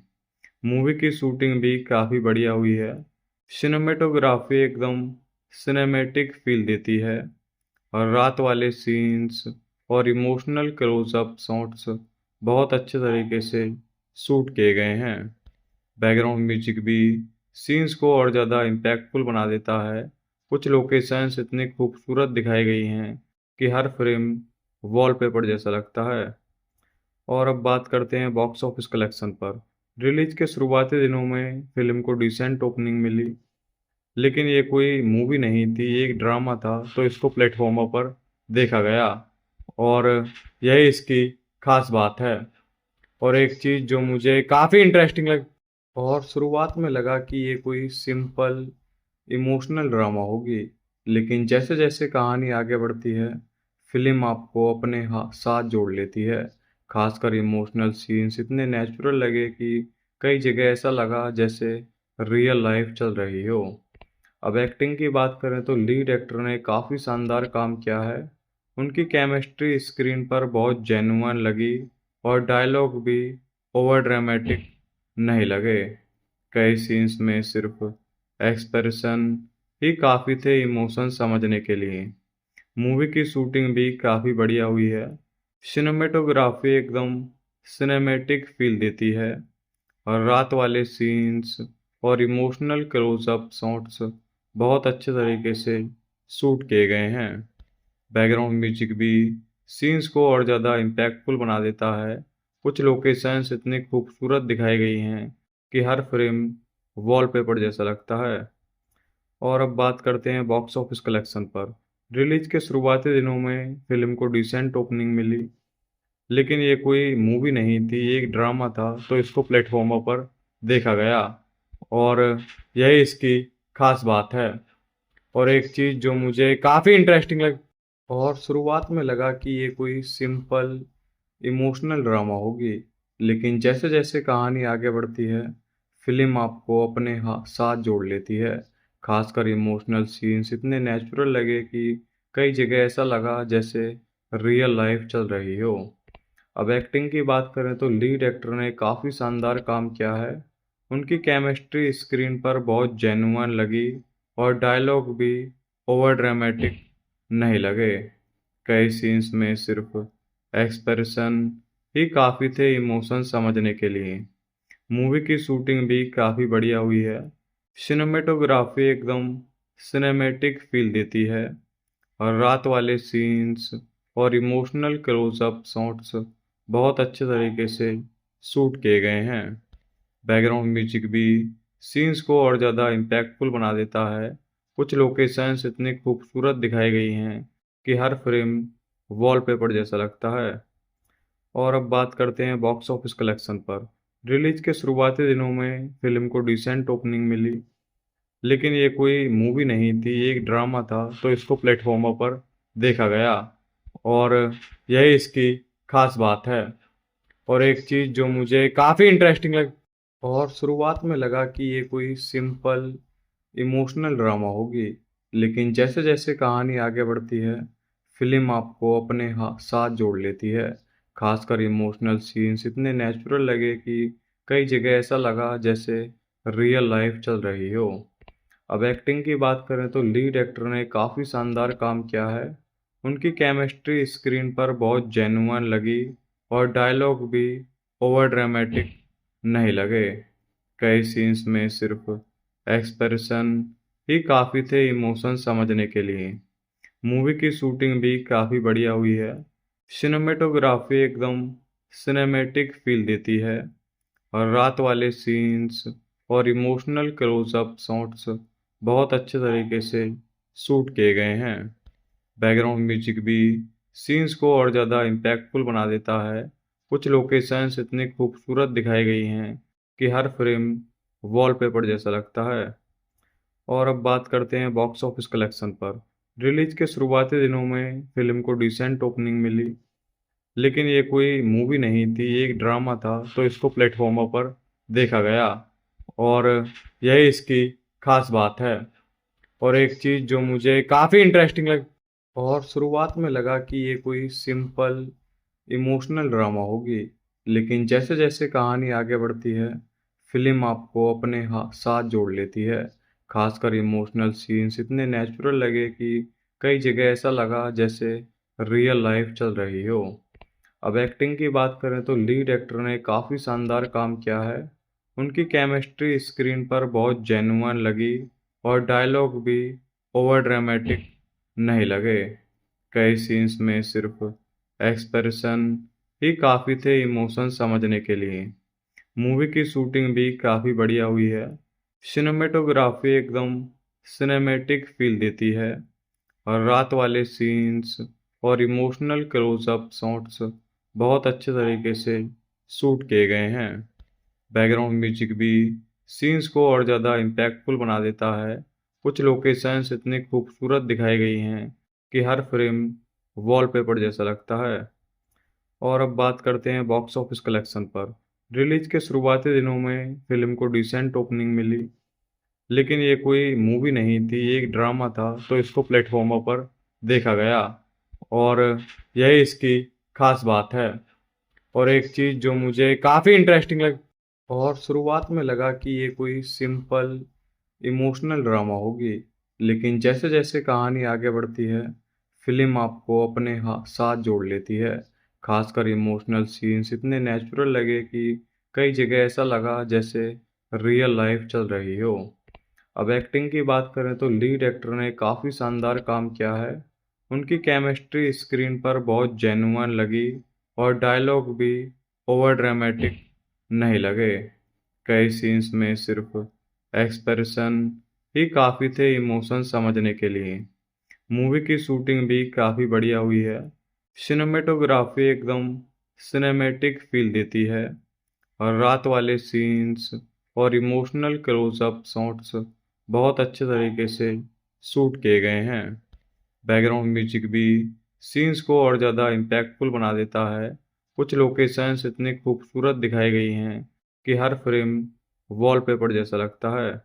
मूवी की शूटिंग भी काफ़ी बढ़िया हुई है। सिनेमेटोग्राफी एकदम सिनेमैटिक फील देती है और रात वाले सीन्स और इमोशनल क्लोजअप शॉट्स बहुत अच्छे तरीके से शूट किए गए हैं। बैकग्राउंड म्यूजिक भी सीन्स को और ज़्यादा इम्पैक्टफुल बना देता है। कुछ लोकेशंस इतनी खूबसूरत दिखाई गई हैं कि हर फ्रेम वॉलपेपर जैसा लगता है। और अब बात करते हैं बॉक्स ऑफिस कलेक्शन पर। रिलीज के शुरुआती दिनों में फिल्म को डिसेंट ओपनिंग मिली, लेकिन ये कोई मूवी नहीं थी, ये एक ड्रामा था, तो इसको प्लेटफॉर्मों पर देखा गया और यही इसकी खास बात है। और एक चीज़ जो मुझे काफ़ी इंटरेस्टिंग लग और शुरुआत में लगा कि ये कोई सिंपल इमोशनल ड्रामा होगी, लेकिन जैसे जैसे कहानी आगे बढ़ती है, फिल्म आपको अपने साथ जोड़ लेती है। खासकर इमोशनल सीन्स इतने नेचुरल लगे कि कई जगह ऐसा लगा जैसे रियल लाइफ चल रही हो। अब एक्टिंग की बात करें तो लीड एक्टर ने काफ़ी शानदार काम किया है। उनकी केमिस्ट्री स्क्रीन पर बहुत जेन्युइन लगी और डायलॉग भी ओवर ड्रामेटिक नहीं लगे। कई सीन्स में सिर्फ एक्सप्रेशन ही काफ़ी थे इमोशन समझने के लिए। मूवी की शूटिंग भी काफ़ी बढ़िया हुई है। सिनेमेटोग्राफी एकदम सिनेमैटिक फील देती है और रात वाले सीन्स और इमोशनल क्लोजअप शॉट्स बहुत अच्छे तरीके से शूट किए गए हैं। बैकग्राउंड म्यूजिक भी सीन्स को और ज़्यादा इम्पैक्टफुल बना देता है। कुछ लोकेशंस इतनी खूबसूरत दिखाई गई हैं कि हर फ्रेम वॉलपेपर जैसा लगता है। और अब बात करते हैं बॉक्स ऑफिस कलेक्शन पर। रिलीज के शुरुआती दिनों में फिल्म को डिसेंट ओपनिंग मिली, लेकिन ये कोई मूवी नहीं थी, ये एक ड्रामा था, तो इसको प्लेटफॉर्मों पर देखा गया और यही इसकी खास बात है। और एक चीज़ जो मुझे काफ़ी इंटरेस्टिंग लग और शुरुआत में लगा कि ये कोई सिंपल इमोशनल ड्रामा होगी, लेकिन जैसे जैसे कहानी आगे बढ़ती है, फिल्म आपको अपने साथ जोड़ लेती है। खासकर इमोशनल सीन्स इतने नेचुरल लगे कि कई जगह ऐसा लगा जैसे रियल लाइफ चल रही हो। अब एक्टिंग की बात करें तो लीड एक्टर ने काफ़ी शानदार काम किया है। उनकी केमिस्ट्री स्क्रीन पर बहुत जेन्युइन लगी और डायलॉग भी ओवर ड्रामेटिक नहीं लगे। कई सीन्स में सिर्फ एक्सप्रेशन ही काफ़ी थे इमोशन समझने के लिए। मूवी की शूटिंग भी काफ़ी बढ़िया हुई है। सिनेमेटोग्राफी एकदम सिनेमैटिक फील देती है और रात वाले सीन्स और इमोशनल क्लोजअप शॉट्स बहुत अच्छे तरीके से शूट किए गए हैं। बैकग्राउंड म्यूजिक भी सीन्स को और ज़्यादा इम्पैक्टफुल बना देता है। कुछ लोकेशंस इतनी खूबसूरत दिखाई गई हैं कि हर फ्रेम वॉलपेपर जैसा लगता है। और अब बात करते हैं बॉक्स ऑफिस कलेक्शन पर। रिलीज के शुरुआती दिनों में फिल्म को डिसेंट ओपनिंग मिली, लेकिन ये कोई मूवी नहीं थी, ये एक ड्रामा था, तो इसको प्लेटफॉर्मों पर देखा गया और यही इसकी खास बात है। और एक चीज़ जो मुझे काफ़ी इंटरेस्टिंग लग और शुरुआत में लगा कि ये कोई सिंपल इमोशनल ड्रामा होगी, लेकिन जैसे जैसे कहानी आगे बढ़ती है, फिल्म आपको अपने साथ जोड़ लेती है। खासकर इमोशनल सीन्स इतने नेचुरल लगे कि कई जगह ऐसा लगा जैसे रियल लाइफ चल रही हो। अब एक्टिंग की बात करें तो लीड एक्टर ने काफ़ी शानदार काम किया है। उनकी केमिस्ट्री स्क्रीन पर बहुत जेन्युइन लगी और डायलॉग भी ओवर ड्रामेटिक नहीं लगे। कई सीन्स में सिर्फ एक्सप्रेशन ही काफ़ी थे इमोशन समझने के लिए। मूवी की शूटिंग भी काफ़ी बढ़िया हुई है। सिनेमेटोग्राफी एकदम सिनेमैटिक फील देती है और रात वाले सीन्स और इमोशनल क्लोजअप शॉट्स बहुत अच्छे तरीके से शूट किए गए हैं। बैकग्राउंड म्यूजिक भी सीन्स को और ज़्यादा इम्पैक्टफुल बना देता है। कुछ लोकेशंस इतनी खूबसूरत दिखाई गई हैं कि हर फ्रेम वॉलपेपर जैसा लगता है। और अब बात करते हैं बॉक्स ऑफिस कलेक्शन पर। रिलीज के शुरुआती दिनों में फिल्म को डिसेंट ओपनिंग मिली, लेकिन ये कोई मूवी नहीं थी, ये एक ड्रामा था, तो इसको प्लेटफॉर्मों पर देखा गया और यही इसकी खास बात है। और एक चीज़ जो मुझे काफ़ी इंटरेस्टिंग लग और शुरुआत में लगा कि ये कोई सिंपल इमोशनल ड्रामा होगी, लेकिन जैसे जैसे कहानी आगे बढ़ती है, फिल्म आपको अपने साथ जोड़ लेती है। खासकर इमोशनल सीन्स इतने नेचुरल लगे कि कई जगह ऐसा लगा जैसे रियल लाइफ चल रही हो। अब एक्टिंग की बात करें तो लीड एक्टर ने काफ़ी शानदार काम किया है। उनकी केमिस्ट्री स्क्रीन पर बहुत जेन्युइन लगी और डायलॉग भी ओवर ड्रामेटिक नहीं लगे। कई सीन्स में सिर्फ एक्सप्रेशन ही काफ़ी थे इमोशन समझने के लिए। मूवी की शूटिंग भी काफ़ी बढ़िया हुई है। सिनेमेटोग्राफी एकदम सिनेमैटिक फील देती है और रात वाले सीन्स और इमोशनल क्लोजअप शॉट्स बहुत अच्छे तरीके से शूट किए गए हैं। बैकग्राउंड म्यूजिक भी सीन्स को और ज़्यादा इम्पैक्टफुल बना देता है। कुछ लोकेशंस इतनी खूबसूरत दिखाई गई हैं कि हर फ्रेम वॉलपेपर जैसा लगता है। और अब बात करते हैं बॉक्स ऑफिस कलेक्शन पर। रिलीज के शुरुआती दिनों में फिल्म को डिसेंट ओपनिंग मिली, लेकिन ये कोई मूवी नहीं थी, ये एक ड्रामा था, तो इसको प्लेटफॉर्मों पर देखा गया और यही इसकी खास बात है। और एक चीज़ जो मुझे काफ़ी इंटरेस्टिंग लग और शुरुआत में लगा कि ये कोई सिंपल इमोशनल ड्रामा होगी, लेकिन जैसे जैसे कहानी आगे बढ़ती है फिल्म आपको अपने साथ जोड़ लेती है। खासकर इमोशनल सीन्स इतने नेचुरल लगे कि कई जगह ऐसा लगा जैसे रियल लाइफ चल रही हो। अब एक्टिंग की बात करें तो लीड एक्टर ने काफ़ी शानदार काम किया है। उनकी केमिस्ट्री स्क्रीन पर बहुत जेन्युइन लगी और डायलॉग भी ओवर ड्रामेटिक नहीं लगे। कई सीन्स में सिर्फ एक्सप्रेशन ही काफ़ी थे इमोशन समझने के लिए। मूवी की शूटिंग भी काफ़ी बढ़िया हुई है। सिनेमेटोग्राफी एकदम सिनेमैटिक फील देती है और रात वाले सीन्स और इमोशनल क्लोजअप शॉट्स बहुत अच्छे तरीके से शूट किए गए हैं। बैकग्राउंड म्यूजिक भी सीन्स को और ज़्यादा इम्पैक्टफुल बना देता है। कुछ लोकेशंस इतनी खूबसूरत दिखाई गई हैं कि हर फ्रेम वॉलपेपर जैसा लगता है।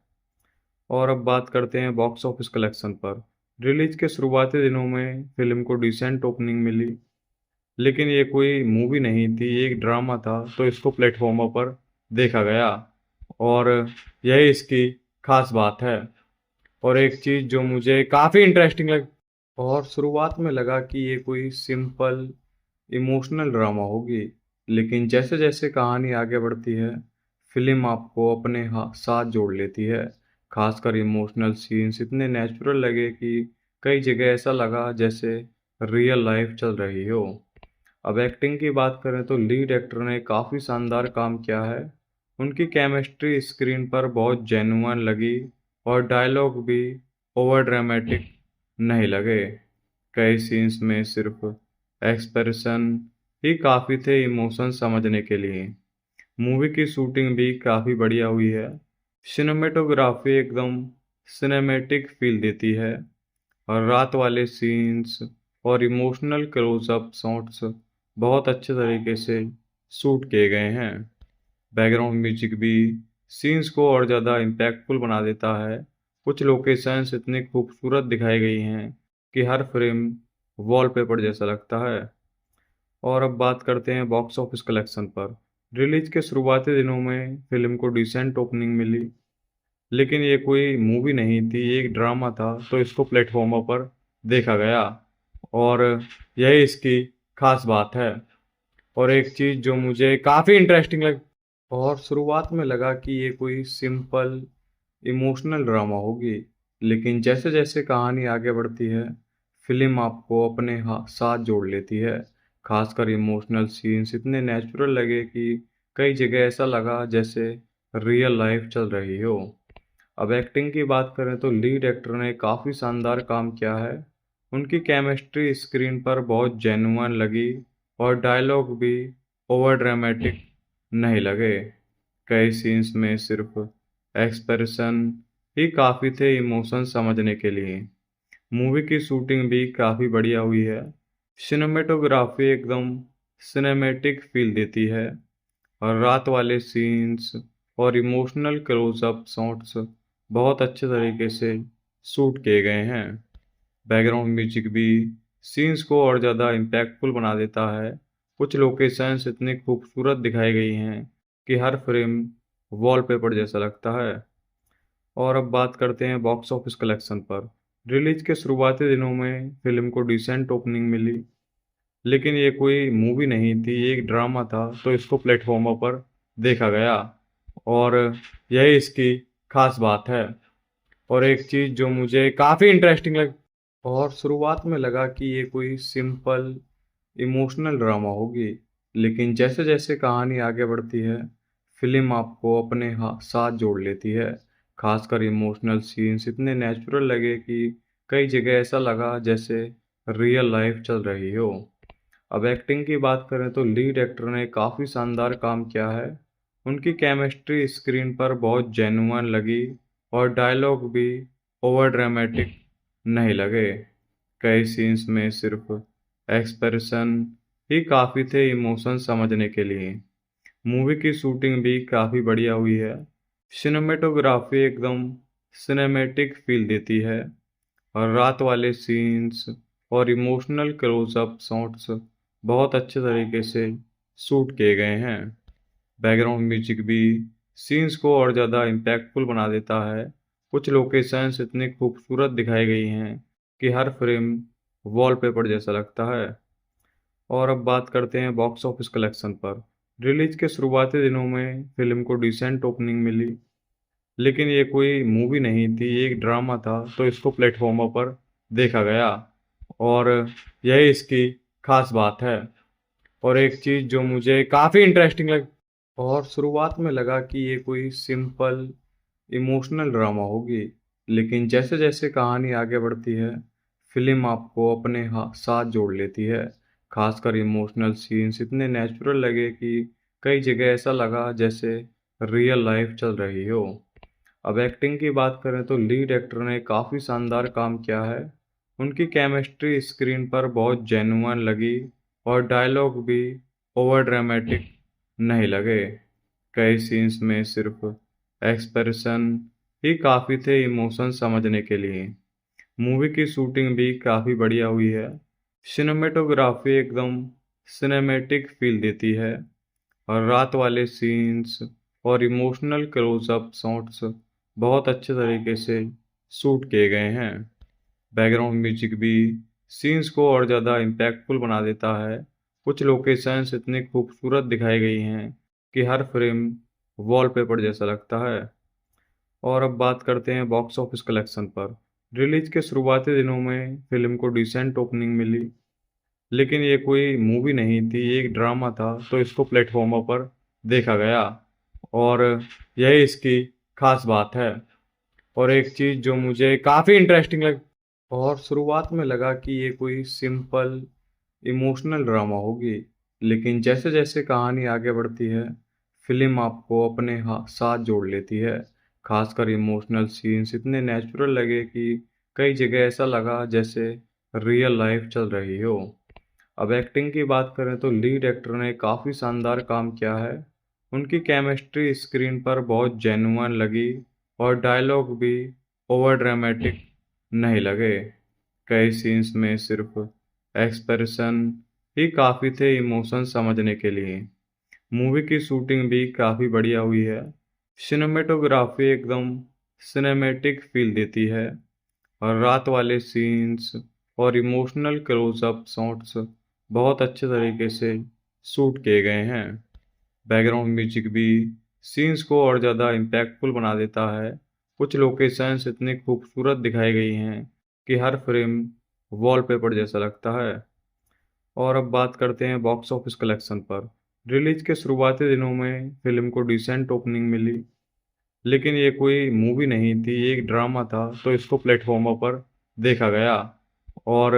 और अब बात करते हैं बॉक्स ऑफिस कलेक्शन पर। रिलीज के शुरुआती दिनों में फिल्म को डिसेंट ओपनिंग मिली, लेकिन ये कोई मूवी नहीं थी, ये एक ड्रामा था, तो इसको प्लेटफॉर्मों पर देखा गया और यही इसकी खास बात है। और एक चीज़ जो मुझे काफ़ी इंटरेस्टिंग लग और शुरुआत में लगा कि ये कोई सिंपल इमोशनल ड्रामा होगी, लेकिन जैसे जैसे कहानी आगे बढ़ती है फिल्म आपको अपने साथ जोड़ लेती है। खासकर इमोशनल सीन्स इतने नेचुरल लगे कि कई जगह ऐसा लगा जैसे रियल लाइफ चल रही हो। अब एक्टिंग की बात करें तो लीड एक्टर ने काफ़ी शानदार काम किया है। उनकी केमिस्ट्री स्क्रीन पर बहुत जेन्युइन लगी और डायलॉग भी ओवर ड्रामेटिक नहीं लगे। कई सीन्स में सिर्फ एक्सप्रेशन ही काफ़ी थे इमोशन समझने के लिए। मूवी की शूटिंग भी काफ़ी बढ़िया हुई है। सिनेमेटोग्राफी एकदम सिनेमैटिक फील देती है और रात वाले सीन्स और इमोशनल क्लोजअप शॉट्स बहुत अच्छे तरीके से शूट किए गए हैं। बैकग्राउंड म्यूजिक भी सीन्स को और ज़्यादा इम्पैक्टफुल बना देता है। कुछ लोकेशंस इतनी खूबसूरत दिखाई गई हैं कि हर फ्रेम वॉलपेपर जैसा लगता है। और अब बात करते हैं बॉक्स ऑफिस कलेक्शन पर। रिलीज के शुरुआती दिनों में फिल्म को डिसेंट ओपनिंग मिली, लेकिन ये कोई मूवी नहीं थी, ये एक ड्रामा था, तो इसको प्लेटफॉर्मों पर देखा गया और यही इसकी खास बात है। और एक चीज़ जो मुझे काफ़ी इंटरेस्टिंग लग और शुरुआत में लगा कि ये कोई सिंपल इमोशनल ड्रामा होगी, लेकिन जैसे जैसे कहानी आगे बढ़ती है फिल्म आपको अपने साथ जोड़ लेती है। खासकर इमोशनल सीन्स इतने नेचुरल लगे कि कई जगह ऐसा लगा जैसे रियल लाइफ चल रही हो। अब एक्टिंग की बात करें तो लीड एक्टर ने काफ़ी शानदार काम किया है। उनकी केमिस्ट्री स्क्रीन पर बहुत जेन्युइन लगी और डायलॉग भी ओवर ड्रामेटिक नहीं लगे। कई सीन्स में सिर्फ एक्सप्रेशन ही काफ़ी थे इमोशन समझने के लिए। मूवी की शूटिंग भी काफ़ी बढ़िया हुई है। सिनेमेटोग्राफी एकदम सिनेमैटिक फील देती है और रात वाले सीन्स और इमोशनल क्लोजअप शॉट्स बहुत अच्छे तरीके से शूट किए गए हैं। बैकग्राउंड म्यूजिक भी सीन्स को और ज़्यादा इम्पैक्टफुल बना देता है। कुछ लोकेशंस इतनी खूबसूरत दिखाई गई हैं कि हर फ्रेम वॉलपेपर जैसा लगता है। और अब बात करते हैं बॉक्स ऑफिस कलेक्शन पर। रिलीज के शुरुआती दिनों में फिल्म को डिसेंट ओपनिंग मिली, लेकिन ये कोई मूवी नहीं थी, ये एक ड्रामा था, तो इसको प्लेटफॉर्मों पर देखा गया और यही इसकी खास बात है। और एक चीज़ जो मुझे काफ़ी इंटरेस्टिंग लग और शुरुआत में लगा कि ये कोई सिंपल इमोशनल ड्रामा होगी, लेकिन जैसे जैसे कहानी आगे बढ़ती है फिल्म आपको अपने साथ जोड़ लेती है। खासकर इमोशनल सीन्स इतने नेचुरल लगे कि कई जगह ऐसा लगा जैसे रियल लाइफ चल रही हो। अब एक्टिंग की बात करें तो लीड एक्टर ने काफ़ी शानदार काम किया है। उनकी केमिस्ट्री स्क्रीन पर बहुत जेन्युइन लगी और डायलॉग भी ओवर ड्रामेटिक नहीं लगे। कई सीन्स में सिर्फ एक्सप्रेशन ही काफ़ी थे इमोशन समझने के लिए। मूवी की शूटिंग भी काफ़ी बढ़िया हुई है। सिनेमेटोग्राफी एकदम सिनेमैटिक फील देती है और रात वाले सीन्स और इमोशनल क्लोजअप शॉट्स बहुत अच्छे तरीके से शूट किए गए हैं। बैकग्राउंड म्यूजिक भी सीन्स को और ज़्यादा इम्पैक्टफुल बना देता है। कुछ लोकेशंस इतनी खूबसूरत दिखाई गई हैं कि हर फ्रेम वॉलपेपर जैसा लगता है। और अब बात करते हैं बॉक्स ऑफिस कलेक्शन पर। रिलीज के शुरुआती दिनों में फिल्म को डिसेंट ओपनिंग मिली, लेकिन ये कोई मूवी नहीं थी, ये एक ड्रामा था, तो इसको प्लेटफॉर्मों पर देखा गया और यही इसकी खास बात है। और एक चीज़ जो मुझे काफ़ी इंटरेस्टिंग लग और शुरुआत में लगा कि ये कोई सिंपल इमोशनल ड्रामा होगी, लेकिन जैसे जैसे कहानी आगे बढ़ती है फिल्म आपको अपने साथ जोड़ लेती है। खासकर इमोशनल सीन्स इतने नेचुरल लगे कि कई जगह ऐसा लगा जैसे रियल लाइफ चल रही हो। अब एक्टिंग की बात करें तो लीड एक्टर ने काफ़ी शानदार काम किया है। उनकी केमिस्ट्री स्क्रीन पर बहुत जेन्युइन लगी और डायलॉग भी ओवर ड्रामेटिक नहीं लगे। कई सीन्स में सिर्फ एक्सप्रेशन ही काफ़ी थे इमोशन समझने के लिए। मूवी की शूटिंग भी काफ़ी बढ़िया हुई है। सिनेमेटोग्राफी एकदम सिनेमैटिक फील देती है और रात वाले सीन्स और इमोशनल क्लोजअप शॉट्स बहुत अच्छे तरीके से शूट किए गए हैं। बैकग्राउंड म्यूजिक भी सीन्स को और ज़्यादा इम्पैक्टफुल बना देता है। कुछ लोकेशंस इतनी खूबसूरत दिखाई गई हैं कि हर फ्रेम वॉलपेपर जैसा लगता है। और अब बात करते हैं बॉक्स ऑफिस कलेक्शन पर। रिलीज के शुरुआती दिनों में फिल्म को डिसेंट ओपनिंग मिली, लेकिन ये कोई मूवी नहीं थी, ये एक ड्रामा था, तो इसको प्लेटफॉर्मों पर देखा गया और यही इसकी खास बात है। और एक चीज़ जो मुझे काफ़ी इंटरेस्टिंग लग और शुरुआत में लगा कि ये कोई सिंपल इमोशनल ड्रामा होगी, लेकिन जैसे जैसे कहानी आगे बढ़ती है फिल्म आपको अपने साथ जोड़ लेती है। खासकर इमोशनल सीन्स इतने नेचुरल लगे कि कई जगह ऐसा लगा जैसे रियल लाइफ चल रही हो। अब एक्टिंग की बात करें तो लीड एक्टर ने काफ़ी शानदार काम किया है। उनकी केमिस्ट्री स्क्रीन पर बहुत जेन्युइन लगी और डायलॉग भी ओवर ड्रामेटिक नहीं लगे। कई सीन्स में सिर्फ एक्सप्रेशन ही काफ़ी थे इमोशन समझने के लिए। मूवी की शूटिंग भी काफ़ी बढ़िया हुई है। सिनेमेटोग्राफी एकदम सिनेमैटिक फील देती है और रात वाले सीन्स और इमोशनल क्लोजअप शॉट्स बहुत अच्छे तरीके से शूट किए गए हैं। बैकग्राउंड म्यूजिक भी सीन्स को और ज़्यादा इम्पैक्टफुल बना देता है। कुछ लोकेशंस इतनी खूबसूरत दिखाई गई हैं कि हर फ्रेम वॉलपेपर जैसा लगता है। और अब बात करते हैं बॉक्स ऑफिस कलेक्शन पर। रिलीज के शुरुआती दिनों में फिल्म को डिसेंट ओपनिंग मिली, लेकिन ये कोई मूवी नहीं थी, ये एक ड्रामा था, तो इसको प्लेटफॉर्मों पर देखा गया और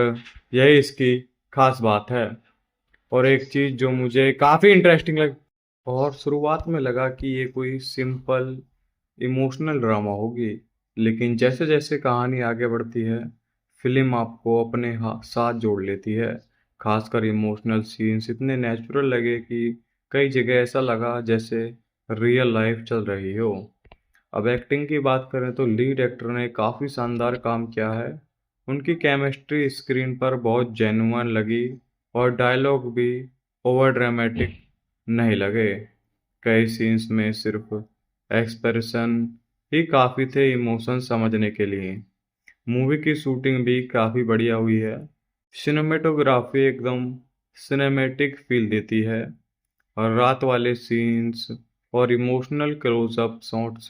यही इसकी खास बात है। और एक चीज़ जो मुझे काफ़ी इंटरेस्टिंग लग और शुरुआत में लगा कि ये कोई सिंपल इमोशनल ड्रामा होगी, लेकिन जैसे जैसे कहानी आगे बढ़ती है फिल्म आपको अपने साथ जोड़ लेती है। खासकर इमोशनल सीन्स इतने नेचुरल लगे कि कई जगह ऐसा लगा जैसे रियल लाइफ चल रही हो। अब एक्टिंग की बात करें तो लीड एक्टर ने काफ़ी शानदार काम किया है। उनकी केमिस्ट्री स्क्रीन पर बहुत जेन्युइन लगी और डायलॉग भी ओवर ड्रामेटिक नहीं लगे। कई सीन्स में सिर्फ एक्सप्रेशन ही काफ़ी थे इमोशन समझने के लिए। मूवी की शूटिंग भी काफ़ी बढ़िया हुई है। सिनेमेटोग्राफी एकदम सिनेमैटिक फील देती है और रात वाले सीन्स और इमोशनल क्लोजअप शॉट्स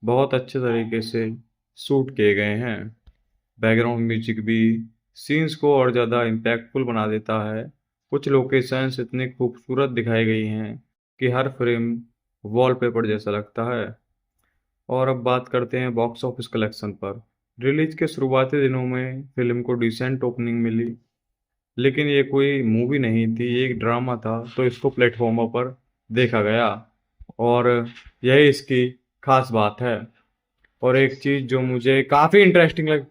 बहुत अच्छे तरीके से शूट किए गए हैं। बैकग्राउंड म्यूजिक भी सीन्स को और ज़्यादा इम्पैक्टफुल बना देता है। कुछ लोकेशंस इतनी खूबसूरत दिखाई गई हैं कि हर फ्रेम वॉलपेपर जैसा लगता है। और अब बात करते हैं बॉक्स ऑफिस कलेक्शन पर। रिलीज के शुरुआती दिनों में फिल्म को डिसेंट ओपनिंग मिली, लेकिन ये कोई मूवी नहीं थी, ये एक ड्रामा था, तो इसको प्लेटफॉर्मों पर देखा गया। और यही इसकी खास बात है। और एक चीज़ जो मुझे काफ़ी इंटरेस्टिंग लग,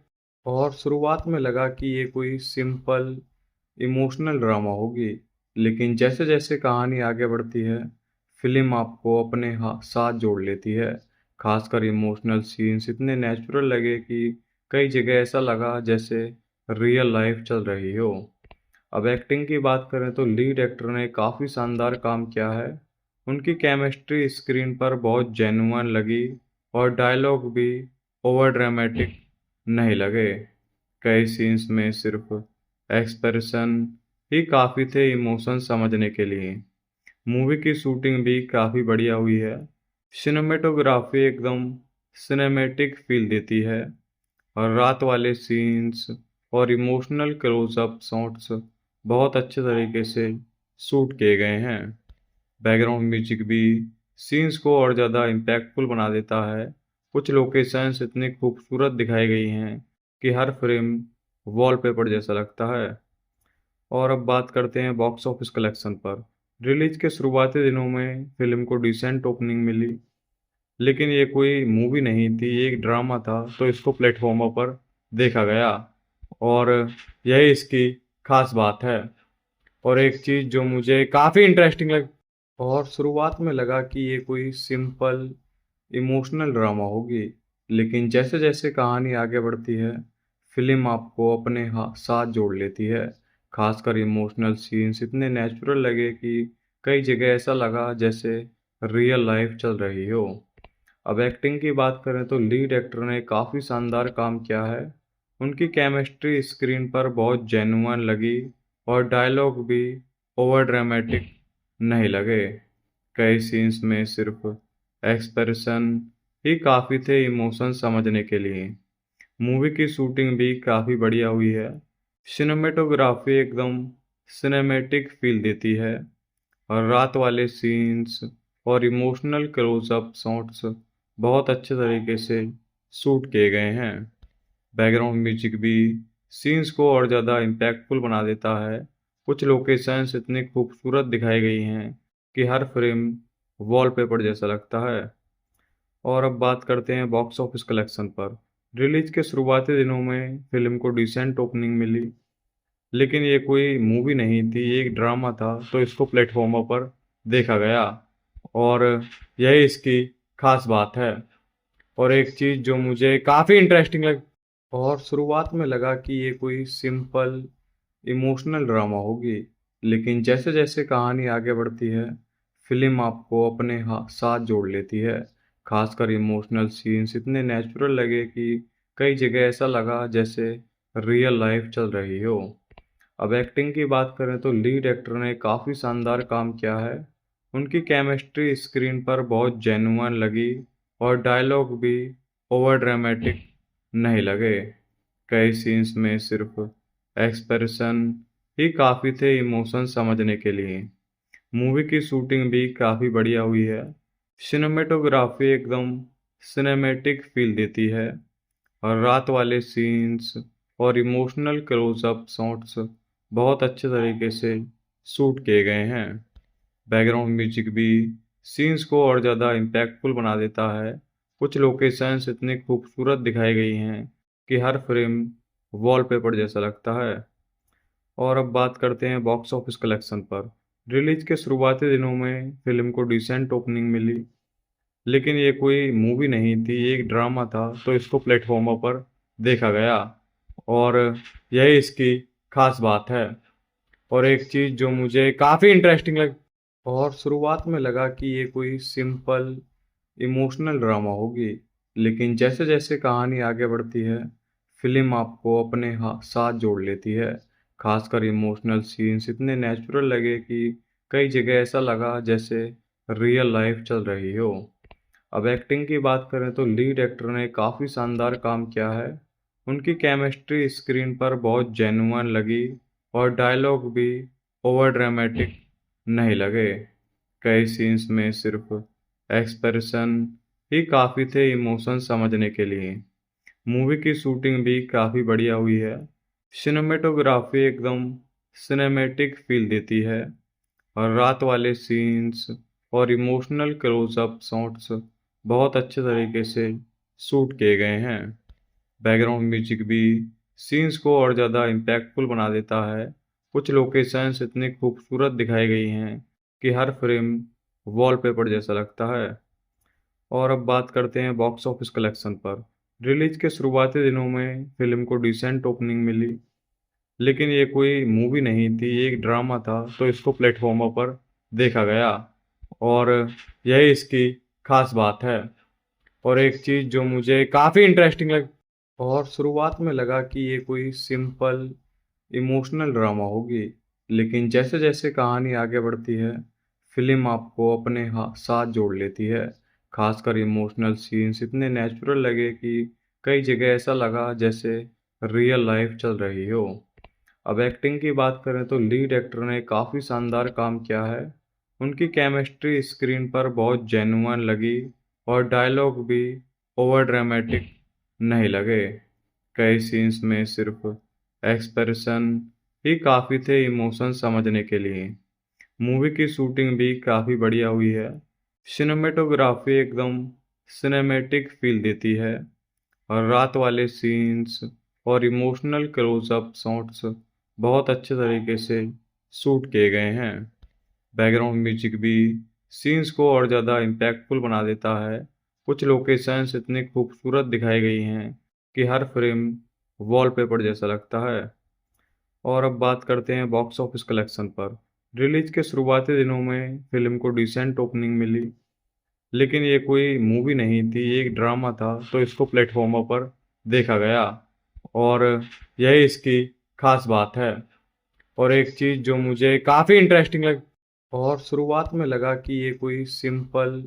और शुरुआत में लगा कि ये कोई सिंपल इमोशनल ड्रामा होगी, लेकिन जैसे जैसे कहानी आगे बढ़ती है फिल्म आपको अपने साथ जोड़ लेती है। खासकर इमोशनल सीन्स इतने नेचुरल लगे कि कई जगह ऐसा लगा जैसे रियल लाइफ चल रही हो। अब एक्टिंग की बात करें तो लीड एक्टर ने काफ़ी शानदार काम किया है। उनकी केमिस्ट्री स्क्रीन पर बहुत जेन्युइन लगी और डायलॉग भी ओवर ड्रामेटिक नहीं लगे। कई सीन्स में सिर्फ एक्सप्रेशन ही काफ़ी थे इमोशन समझने के लिए। मूवी की शूटिंग भी काफ़ी बढ़िया हुई है। सिनेमेटोग्राफी एकदम सिनेमैटिक फील देती है और रात वाले सीन्स और इमोशनल क्लोजअप शॉट्स बहुत अच्छे तरीके से शूट किए गए हैं। बैकग्राउंड म्यूजिक भी सीन्स को और ज़्यादा इम्पैक्टफुल बना देता है। कुछ लोकेशंस इतनी खूबसूरत दिखाई गई हैं कि हर फ्रेम वॉलपेपर जैसा लगता है। और अब बात करते हैं बॉक्स ऑफिस कलेक्शन पर। रिलीज के शुरुआती दिनों में फिल्म को डिसेंट ओपनिंग मिली, लेकिन ये कोई मूवी नहीं थी, ये एक ड्रामा था, तो इसको प्लेटफॉर्मों पर देखा गया। और यही इसकी खास बात है। और एक चीज़ जो मुझे काफ़ी इंटरेस्टिंग लग, और शुरुआत में लगा कि ये कोई सिंपल इमोशनल ड्रामा होगी, लेकिन जैसे जैसे कहानी आगे बढ़ती है फिल्म आपको अपने साथ जोड़ लेती है। खासकर इमोशनल सीन्स इतने नेचुरल लगे कि कई जगह ऐसा लगा जैसे रियल लाइफ चल रही हो। अब एक्टिंग की बात करें तो लीड एक्टर ने काफ़ी शानदार काम किया है। उनकी केमिस्ट्री स्क्रीन पर बहुत जेन्युइन लगी और डायलॉग भी ओवर ड्रामेटिक नहीं लगे। कई सीन्स में सिर्फ एक्सप्रेशन ही काफ़ी थे इमोशन समझने के लिए। मूवी की शूटिंग भी काफ़ी बढ़िया हुई है। सिनेमेटोग्राफी एकदम सिनेमैटिक फील देती है और रात वाले सीन्स और इमोशनल क्लोजअप शॉट्स बहुत अच्छे तरीके से शूट किए गए हैं। बैकग्राउंड म्यूजिक भी सीन्स को और ज़्यादा इम्पैक्टफुल बना देता है। कुछ लोकेशंस इतनी खूबसूरत दिखाई गई हैं कि हर फ्रेम वॉलपेपर जैसा लगता है। और अब बात करते हैं बॉक्स ऑफिस कलेक्शन पर। रिलीज के शुरुआती दिनों में फिल्म को डिसेंट ओपनिंग मिली, लेकिन ये कोई मूवी नहीं थी, ये एक ड्रामा था, तो इसको प्लेटफॉर्मों पर देखा गया। और यही इसकी खास बात है। और एक चीज़ जो मुझे काफ़ी इंटरेस्टिंग लग, और शुरुआत में लगा कि ये कोई सिंपल इमोशनल ड्रामा होगी, लेकिन जैसे जैसे कहानी आगे बढ़ती है फिल्म आपको अपने साथ जोड़ लेती है। खासकर इमोशनल सीन्स इतने नेचुरल लगे कि कई जगह ऐसा लगा जैसे रियल लाइफ चल रही हो। अब एक्टिंग की बात करें तो लीड एक्टर ने काफ़ी शानदार काम किया है। उनकी केमिस्ट्री स्क्रीन पर बहुत जेन्युइन लगी और डायलॉग भी ओवर ड्रामेटिक नहीं लगे। कई सीन्स में सिर्फ एक्सप्रेशन ही काफ़ी थे इमोशन समझने के लिए। मूवी की शूटिंग भी काफ़ी बढ़िया हुई है। सिनेमेटोग्राफी एकदम सिनेमैटिक फील देती है और रात वाले सीन्स और इमोशनल क्लोजअप शॉट्स बहुत अच्छे तरीके से शूट किए गए हैं। बैकग्राउंड म्यूजिक भी सीन्स को और ज़्यादा इम्पैक्टफुल बना देता है। कुछ लोकेशंस इतनी खूबसूरत दिखाई गई हैं कि हर फ्रेम वॉलपेपर जैसा लगता है। और अब बात करते हैं बॉक्स ऑफिस कलेक्शन पर। रिलीज के शुरुआती दिनों में फिल्म को डिसेंट ओपनिंग मिली, लेकिन ये कोई मूवी नहीं थी, ये एक ड्रामा था, तो इसको प्लेटफॉर्मों पर देखा गया। और यही इसकी खास बात है। और एक चीज़ जो मुझे काफ़ी इंटरेस्टिंग लग, और शुरुआत में लगा कि ये कोई सिंपल इमोशनल ड्रामा होगी, लेकिन जैसे जैसे कहानी आगे बढ़ती है फिल्म आपको अपने साथ जोड़ लेती है। खासकर इमोशनल सीन्स इतने नेचुरल लगे कि कई जगह ऐसा लगा जैसे रियल लाइफ चल रही हो। अब एक्टिंग की बात करें तो लीड एक्टर ने काफ़ी शानदार काम किया है। उनकी केमिस्ट्री स्क्रीन पर बहुत जेन्युइन लगी और डायलॉग भी ओवर ड्रामेटिक नहीं लगे। कई सीन्स में सिर्फ एक्सप्रेशन ही काफ़ी थे इमोशन समझने के लिए। मूवी की शूटिंग भी काफ़ी बढ़िया हुई है। सिनेमेटोग्राफी एकदम सिनेमैटिक फील देती है और रात वाले सीन्स और इमोशनल क्लोजअप शॉट्स बहुत अच्छे तरीके से शूट किए गए हैं। बैकग्राउंड म्यूजिक भी सीन्स को और ज़्यादा इम्पैक्टफुल बना देता है। कुछ लोकेशंस इतनी खूबसूरत दिखाई गई हैं कि हर फ्रेम वॉलपेपर जैसा लगता है। और अब बात करते हैं बॉक्स ऑफिस कलेक्शन पर। रिलीज के शुरुआती दिनों में फिल्म को डिसेंट ओपनिंग मिली, लेकिन ये कोई मूवी नहीं थी, ये एक ड्रामा था, तो इसको प्लेटफॉर्मों पर देखा गया और यही इसकी खास बात है। और एक चीज़ जो मुझे काफ़ी इंटरेस्टिंग लग और शुरुआत में लगा कि ये कोई सिंपल इमोशनल ड्रामा होगी, लेकिन जैसे जैसे कहानी आगे बढ़ती है फिल्म आपको अपने साथ जोड़ लेती है। खासकर इमोशनल सीन्स इतने नेचुरल लगे कि कई जगह ऐसा लगा जैसे रियल लाइफ चल रही हो। अब एक्टिंग की बात करें तो लीड एक्टर ने काफ़ी शानदार काम किया है। उनकी केमिस्ट्री स्क्रीन पर बहुत जेन्युइन लगी और डायलॉग भी ओवर ड्रामेटिक नहीं लगे। कई सीन्स में सिर्फ एक्सप्रेशन ही काफ़ी थे इमोशन समझने के लिए। मूवी की शूटिंग भी काफ़ी बढ़िया हुई है। सिनेमेटोग्राफी एकदम सिनेमैटिक फील देती है और रात वाले सीन्स और इमोशनल क्लोजअप शॉट्स बहुत अच्छे तरीके से शूट किए गए हैं। बैकग्राउंड म्यूजिक भी सीन्स को और ज़्यादा इम्पैक्टफुल बना देता है। कुछ लोकेशंस इतनी खूबसूरत दिखाई गई हैं कि हर फ्रेम वॉलपेपर जैसा लगता है। और अब बात करते हैं बॉक्स ऑफिस कलेक्शन पर। रिलीज के शुरुआती दिनों में फिल्म को डिसेंट ओपनिंग मिली, लेकिन ये कोई मूवी नहीं थी, ये एक ड्रामा था, तो इसको प्लेटफॉर्मों पर देखा गया और यही इसकी खास बात है। और एक चीज़ जो मुझे काफ़ी इंटरेस्टिंग लग और शुरुआत में लगा कि ये कोई सिंपल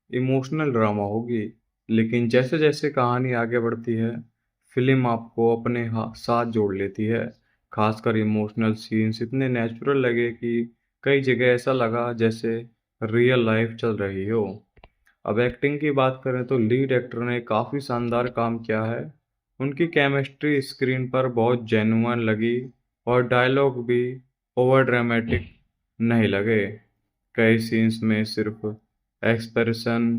इमोशनल ड्रामा होगी, लेकिन जैसे जैसे कहानी आगे बढ़ती है फिल्म आपको अपने साथ जोड़ लेती है। खासकर इमोशनल सीन्स इतने नेचुरल लगे कि कई जगह ऐसा लगा जैसे रियल लाइफ चल रही हो। अब एक्टिंग की बात करें तो लीड एक्टर ने काफ़ी शानदार काम किया है। उनकी केमिस्ट्री स्क्रीन पर बहुत जेन्युइन लगी और डायलॉग भी ओवर ड्रामेटिक नहीं लगे। कई सीन्स में सिर्फ एक्सप्रेशन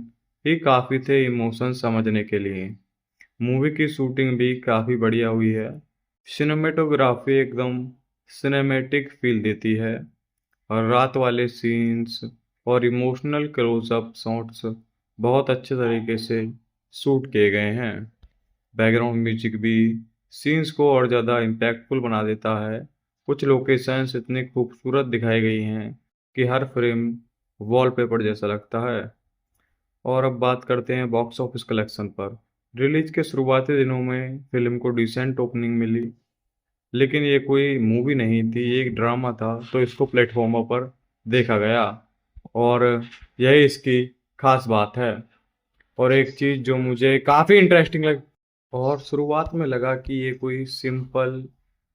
ही काफ़ी थे इमोशन समझने के लिए। मूवी की शूटिंग भी काफ़ी बढ़िया हुई है। सिनेमेटोग्राफी एकदम सिनेमैटिक फील देती है और रात वाले सीन्स और इमोशनल क्लोजअप शॉट्स बहुत अच्छे तरीके से शूट किए गए हैं। बैकग्राउंड म्यूजिक भी सीन्स को और ज़्यादा इम्पैक्टफुल बना देता है। कुछ लोकेशंस इतनी खूबसूरत दिखाई गई हैं कि हर फ्रेम वॉलपेपर जैसा लगता है। और अब बात करते हैं बॉक्स ऑफिस कलेक्शन पर। रिलीज के शुरुआती दिनों में फिल्म को डिसेंट ओपनिंग मिली, लेकिन ये कोई मूवी नहीं थी, ये एक ड्रामा था, तो इसको प्लेटफॉर्मों पर देखा गया और यही इसकी खास बात है। और एक चीज़ जो मुझे काफ़ी इंटरेस्टिंग लग और शुरुआत में लगा कि ये कोई सिंपल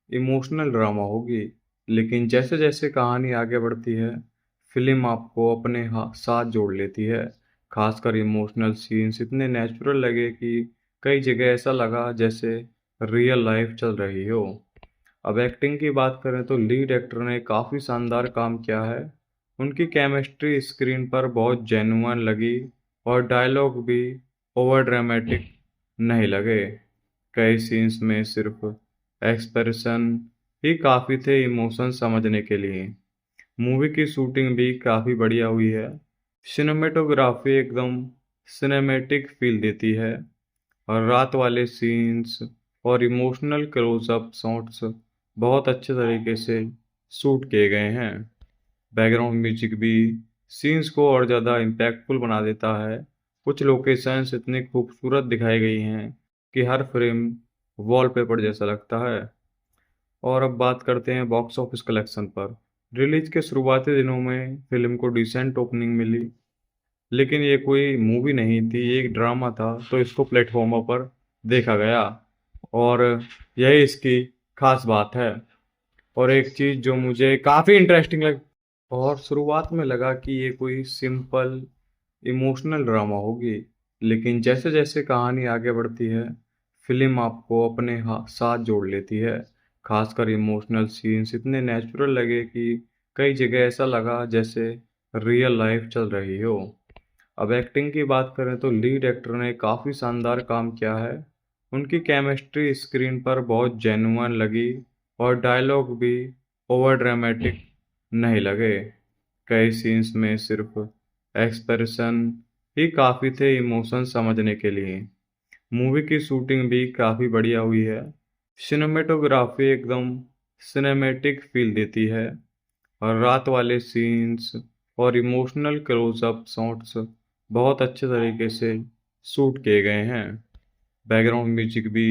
इमोशनल ड्रामा होगी, लेकिन जैसे जैसे कहानी आगे बढ़ती है फिल्म आपको अपने साथ जोड़ लेती है। खासकर इमोशनल सीन्स इतने नेचुरल लगे कि कई जगह ऐसा लगा जैसे रियल लाइफ चल रही हो। अब एक्टिंग की बात करें तो लीड एक्टर ने काफ़ी शानदार काम किया है। उनकी केमिस्ट्री स्क्रीन पर बहुत जेन्युइन लगी और डायलॉग भी ओवर ड्रामेटिक नहीं लगे। कई सीन्स में सिर्फ एक्सप्रेशन ही काफ़ी थे इमोशन समझने के लिए। मूवी की शूटिंग भी काफ़ी बढ़िया हुई है। सिनेमेटोग्राफी एकदम सिनेमैटिक फील देती है और रात वाले सीन्स और इमोशनल क्लोजअप शॉट्स बहुत अच्छे तरीके से शूट किए गए हैं। बैकग्राउंड म्यूजिक भी सीन्स को और ज़्यादा इम्पैक्टफुल बना देता है। कुछ लोकेशंस इतनी खूबसूरत दिखाई गई हैं कि हर फ्रेम वॉलपेपर जैसा लगता है। और अब बात करते हैं बॉक्स ऑफिस कलेक्शन पर। रिलीज के शुरुआती दिनों में फिल्म को डिसेंट ओपनिंग मिली, लेकिन ये कोई मूवी नहीं थी, ये एक ड्रामा था, तो इसको प्लेटफॉर्मों पर देखा गया और यही इसकी खास बात है। और एक चीज़ जो मुझे काफ़ी इंटरेस्टिंग लग और शुरुआत में लगा कि ये कोई सिंपल इमोशनल ड्रामा होगी, लेकिन जैसे जैसे कहानी आगे बढ़ती है, फिल्म आपको अपने साथ जोड़ लेती है। खासकर इमोशनल सीन्स इतने नेचुरल लगे कि कई जगह ऐसा लगा जैसे रियल लाइफ चल रही हो। अब एक्टिंग की बात करें तो लीड एक्टर ने काफ़ी शानदार काम किया है। उनकी केमिस्ट्री स्क्रीन पर बहुत जेन्युइन लगी और डायलॉग भी ओवर ड्रामेटिक नहीं लगे। कई सीन्स में सिर्फ एक्सप्रेशन ही काफ़ी थे इमोशन समझने के लिए। मूवी की शूटिंग भी काफ़ी बढ़िया हुई है। सिनेमेटोग्राफी एकदम सिनेमैटिक फील देती है और रात वाले सीन्स और इमोशनल क्लोजअप शॉट्स बहुत अच्छे तरीके से शूट किए गए हैं। बैकग्राउंड म्यूजिक भी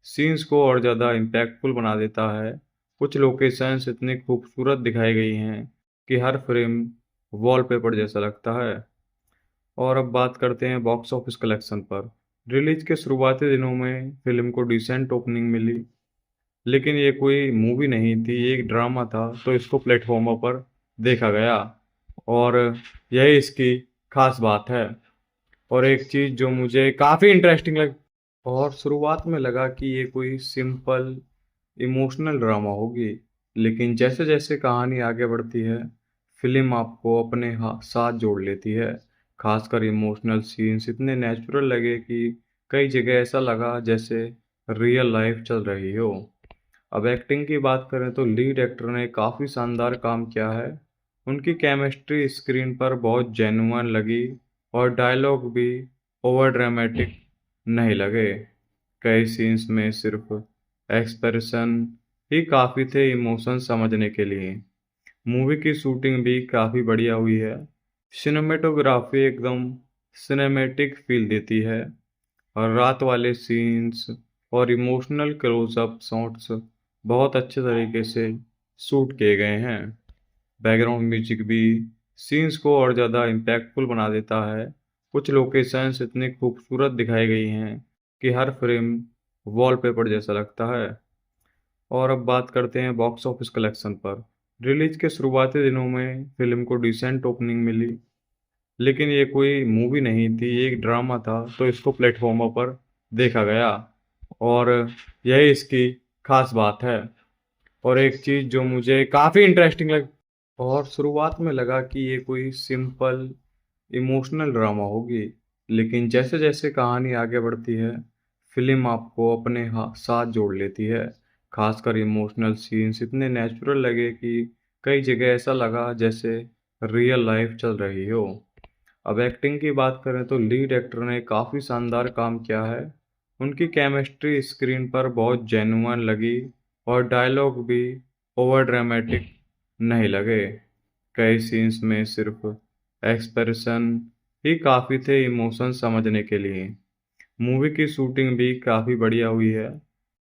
सीन्स को और ज़्यादा इम्पैक्टफुल बना देता है। कुछ लोकेशंस इतनी खूबसूरत दिखाई गई हैं कि हर फ्रेम वॉलपेपर जैसा लगता है। और अब बात करते हैं बॉक्स ऑफिस कलेक्शन पर। रिलीज के शुरुआती दिनों में फिल्म को डिसेंट ओपनिंग मिली, लेकिन ये कोई मूवी नहीं थी, ये एक ड्रामा था, तो इसको प्लेटफॉर्मों पर देखा गया और यही इसकी खास बात है। और एक चीज़ जो मुझे काफ़ी इंटरेस्टिंग लग और शुरुआत में लगा कि ये कोई सिंपल इमोशनल ड्रामा होगी, लेकिन जैसे जैसे कहानी आगे बढ़ती है, फिल्म आपको अपने साथ जोड़ लेती है। खासकर इमोशनल सीन्स इतने नेचुरल लगे कि कई जगह ऐसा लगा जैसे रियल लाइफ चल रही हो। अब एक्टिंग की बात करें तो लीड एक्टर ने काफ़ी शानदार काम किया है। उनकी केमिस्ट्री स्क्रीन पर बहुत जेन्युइन लगी और डायलॉग भी ओवर ड्रामेटिक नहीं लगे। कई सीन्स में सिर्फ एक्सप्रेशन ही काफ़ी थे इमोशन समझने के लिए। मूवी की शूटिंग भी काफ़ी बढ़िया हुई है। सिनेमेटोग्राफी एकदम सिनेमैटिक फील देती है और रात वाले सीन्स और इमोशनल क्लोजअप शॉट्स बहुत अच्छे तरीके से शूट किए गए हैं। बैकग्राउंड म्यूजिक भी सीन्स को और ज़्यादा इम्पैक्टफुल बना देता है। कुछ लोकेशंस इतनी खूबसूरत दिखाई गई हैं कि हर फ्रेम वॉलपेपर जैसा लगता है। और अब बात करते हैं बॉक्स ऑफिस कलेक्शन पर। रिलीज के शुरुआती दिनों में फिल्म को डिसेंट ओपनिंग मिली, लेकिन ये कोई मूवी नहीं थी, ये एक ड्रामा था, तो इसको प्लेटफॉर्मों पर देखा गया और यही इसकी खास बात है। और एक चीज़ जो मुझे काफ़ी इंटरेस्टिंग लग और शुरुआत में लगा कि ये कोई सिंपल इमोशनल ड्रामा होगी, लेकिन जैसे जैसे कहानी आगे बढ़ती है, फिल्म आपको अपने साथ जोड़ लेती है। खासकर इमोशनल सीन्स इतने नेचुरल लगे कि कई जगह ऐसा लगा जैसे रियल लाइफ चल रही हो। अब एक्टिंग की बात करें तो लीड एक्टर ने काफ़ी शानदार काम किया है। उनकी केमिस्ट्री स्क्रीन पर बहुत जेन्युइन लगी और डायलॉग भी ओवर ड्रामेटिक नहीं लगे। कई सीन्स में सिर्फ एक्सप्रेशन ही काफ़ी थे इमोशन समझने के लिए। मूवी की शूटिंग भी काफ़ी बढ़िया हुई है।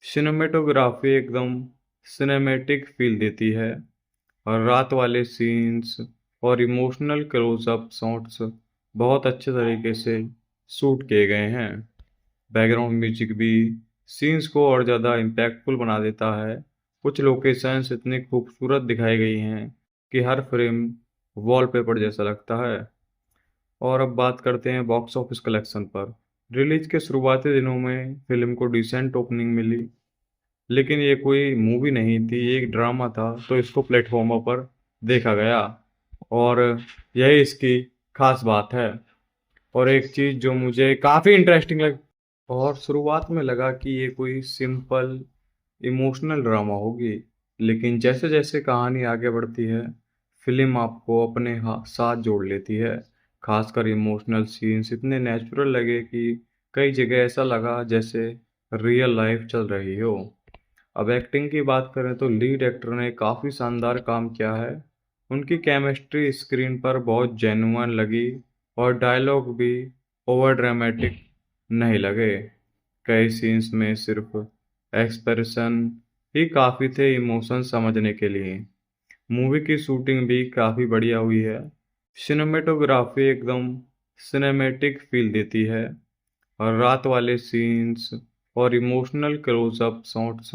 सिनेमेटोग्राफी एकदम सिनेमैटिक फील देती है और रात वाले सीन्स और इमोशनल क्लोजअप शॉट्स बहुत अच्छे तरीके से शूट किए गए हैं। बैकग्राउंड म्यूजिक भी सीन्स को और ज़्यादा इम्पैक्टफुल बना देता है। कुछ लोकेशंस इतनी खूबसूरत दिखाई गई हैं कि हर फ्रेम वॉलपेपर जैसा लगता है। और अब बात करते हैं बॉक्स ऑफिस कलेक्शन पर। रिलीज के शुरुआती दिनों में फिल्म को डिसेंट ओपनिंग मिली, लेकिन ये कोई मूवी नहीं थी, ये एक ड्रामा था, तो इसको प्लेटफॉर्मों पर देखा गया और यही इसकी खास बात है। और एक चीज़ जो मुझे काफ़ी इंटरेस्टिंग लग और शुरुआत में लगा कि ये कोई सिंपल इमोशनल ड्रामा होगी, लेकिन जैसे जैसे कहानी आगे बढ़ती है, फिल्म आपको अपने साथ जोड़ लेती है। खासकर इमोशनल सीन्स इतने नेचुरल लगे कि कई जगह ऐसा लगा जैसे रियल लाइफ चल रही हो। अब एक्टिंग की बात करें तो लीड एक्टर ने काफ़ी शानदार काम किया है। उनकी केमिस्ट्री स्क्रीन पर बहुत जेन्युइन लगी और डायलॉग भी ओवर ड्रामेटिक नहीं लगे। कई सीन्स में सिर्फ एक्सप्रेशन ही काफ़ी थे इमोशन समझने के लिए। मूवी की शूटिंग भी काफ़ी बढ़िया हुई है। सिनेमेटोग्राफी एकदम सिनेमैटिक फील देती है और रात वाले सीन्स और इमोशनल क्लोजअप शॉट्स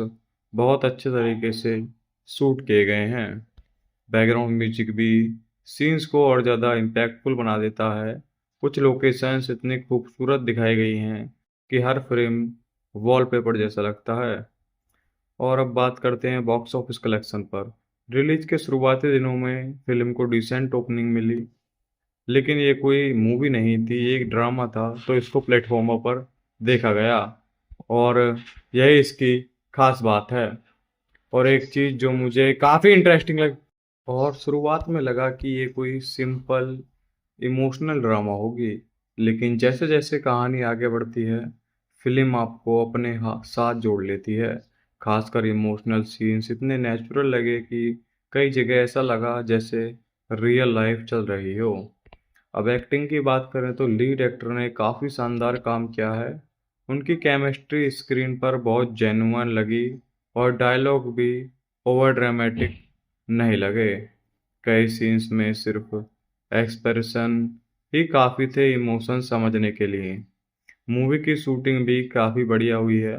बहुत अच्छे तरीके से शूट किए गए हैं। बैकग्राउंड म्यूजिक भी सीन्स को और ज़्यादा इम्पैक्टफुल बना देता है। कुछ लोकेशंस इतनी खूबसूरत दिखाई गई हैं कि हर फ्रेम वॉलपेपर जैसा लगता है। और अब बात करते हैं बॉक्स ऑफिस कलेक्शन पर। रिलीज के शुरुआती दिनों में फिल्म को डिसेंट ओपनिंग मिली, लेकिन ये कोई मूवी नहीं थी, ये एक ड्रामा था, तो इसको प्लेटफॉर्मों पर देखा गया और यही इसकी खास बात है। और एक चीज़ जो मुझे काफ़ी इंटरेस्टिंग लग और शुरुआत में लगा कि ये कोई सिंपल इमोशनल ड्रामा होगी, लेकिन जैसे जैसे कहानी आगे बढ़ती है फिल्म आपको अपने साथ जोड़ लेती है। खासकर इमोशनल सीन्स इतने नेचुरल लगे कि कई जगह ऐसा लगा जैसे रियल लाइफ चल रही हो। अब एक्टिंग की बात करें तो लीड एक्टर ने काफ़ी शानदार काम किया है। उनकी केमिस्ट्री स्क्रीन पर बहुत जेन्युइन लगी और डायलॉग भी ओवर ड्रामेटिक नहीं लगे। कई सीन्स में सिर्फ एक्सप्रेशन ही काफ़ी थे इमोशन समझने के लिए। मूवी की शूटिंग भी काफ़ी बढ़िया हुई है।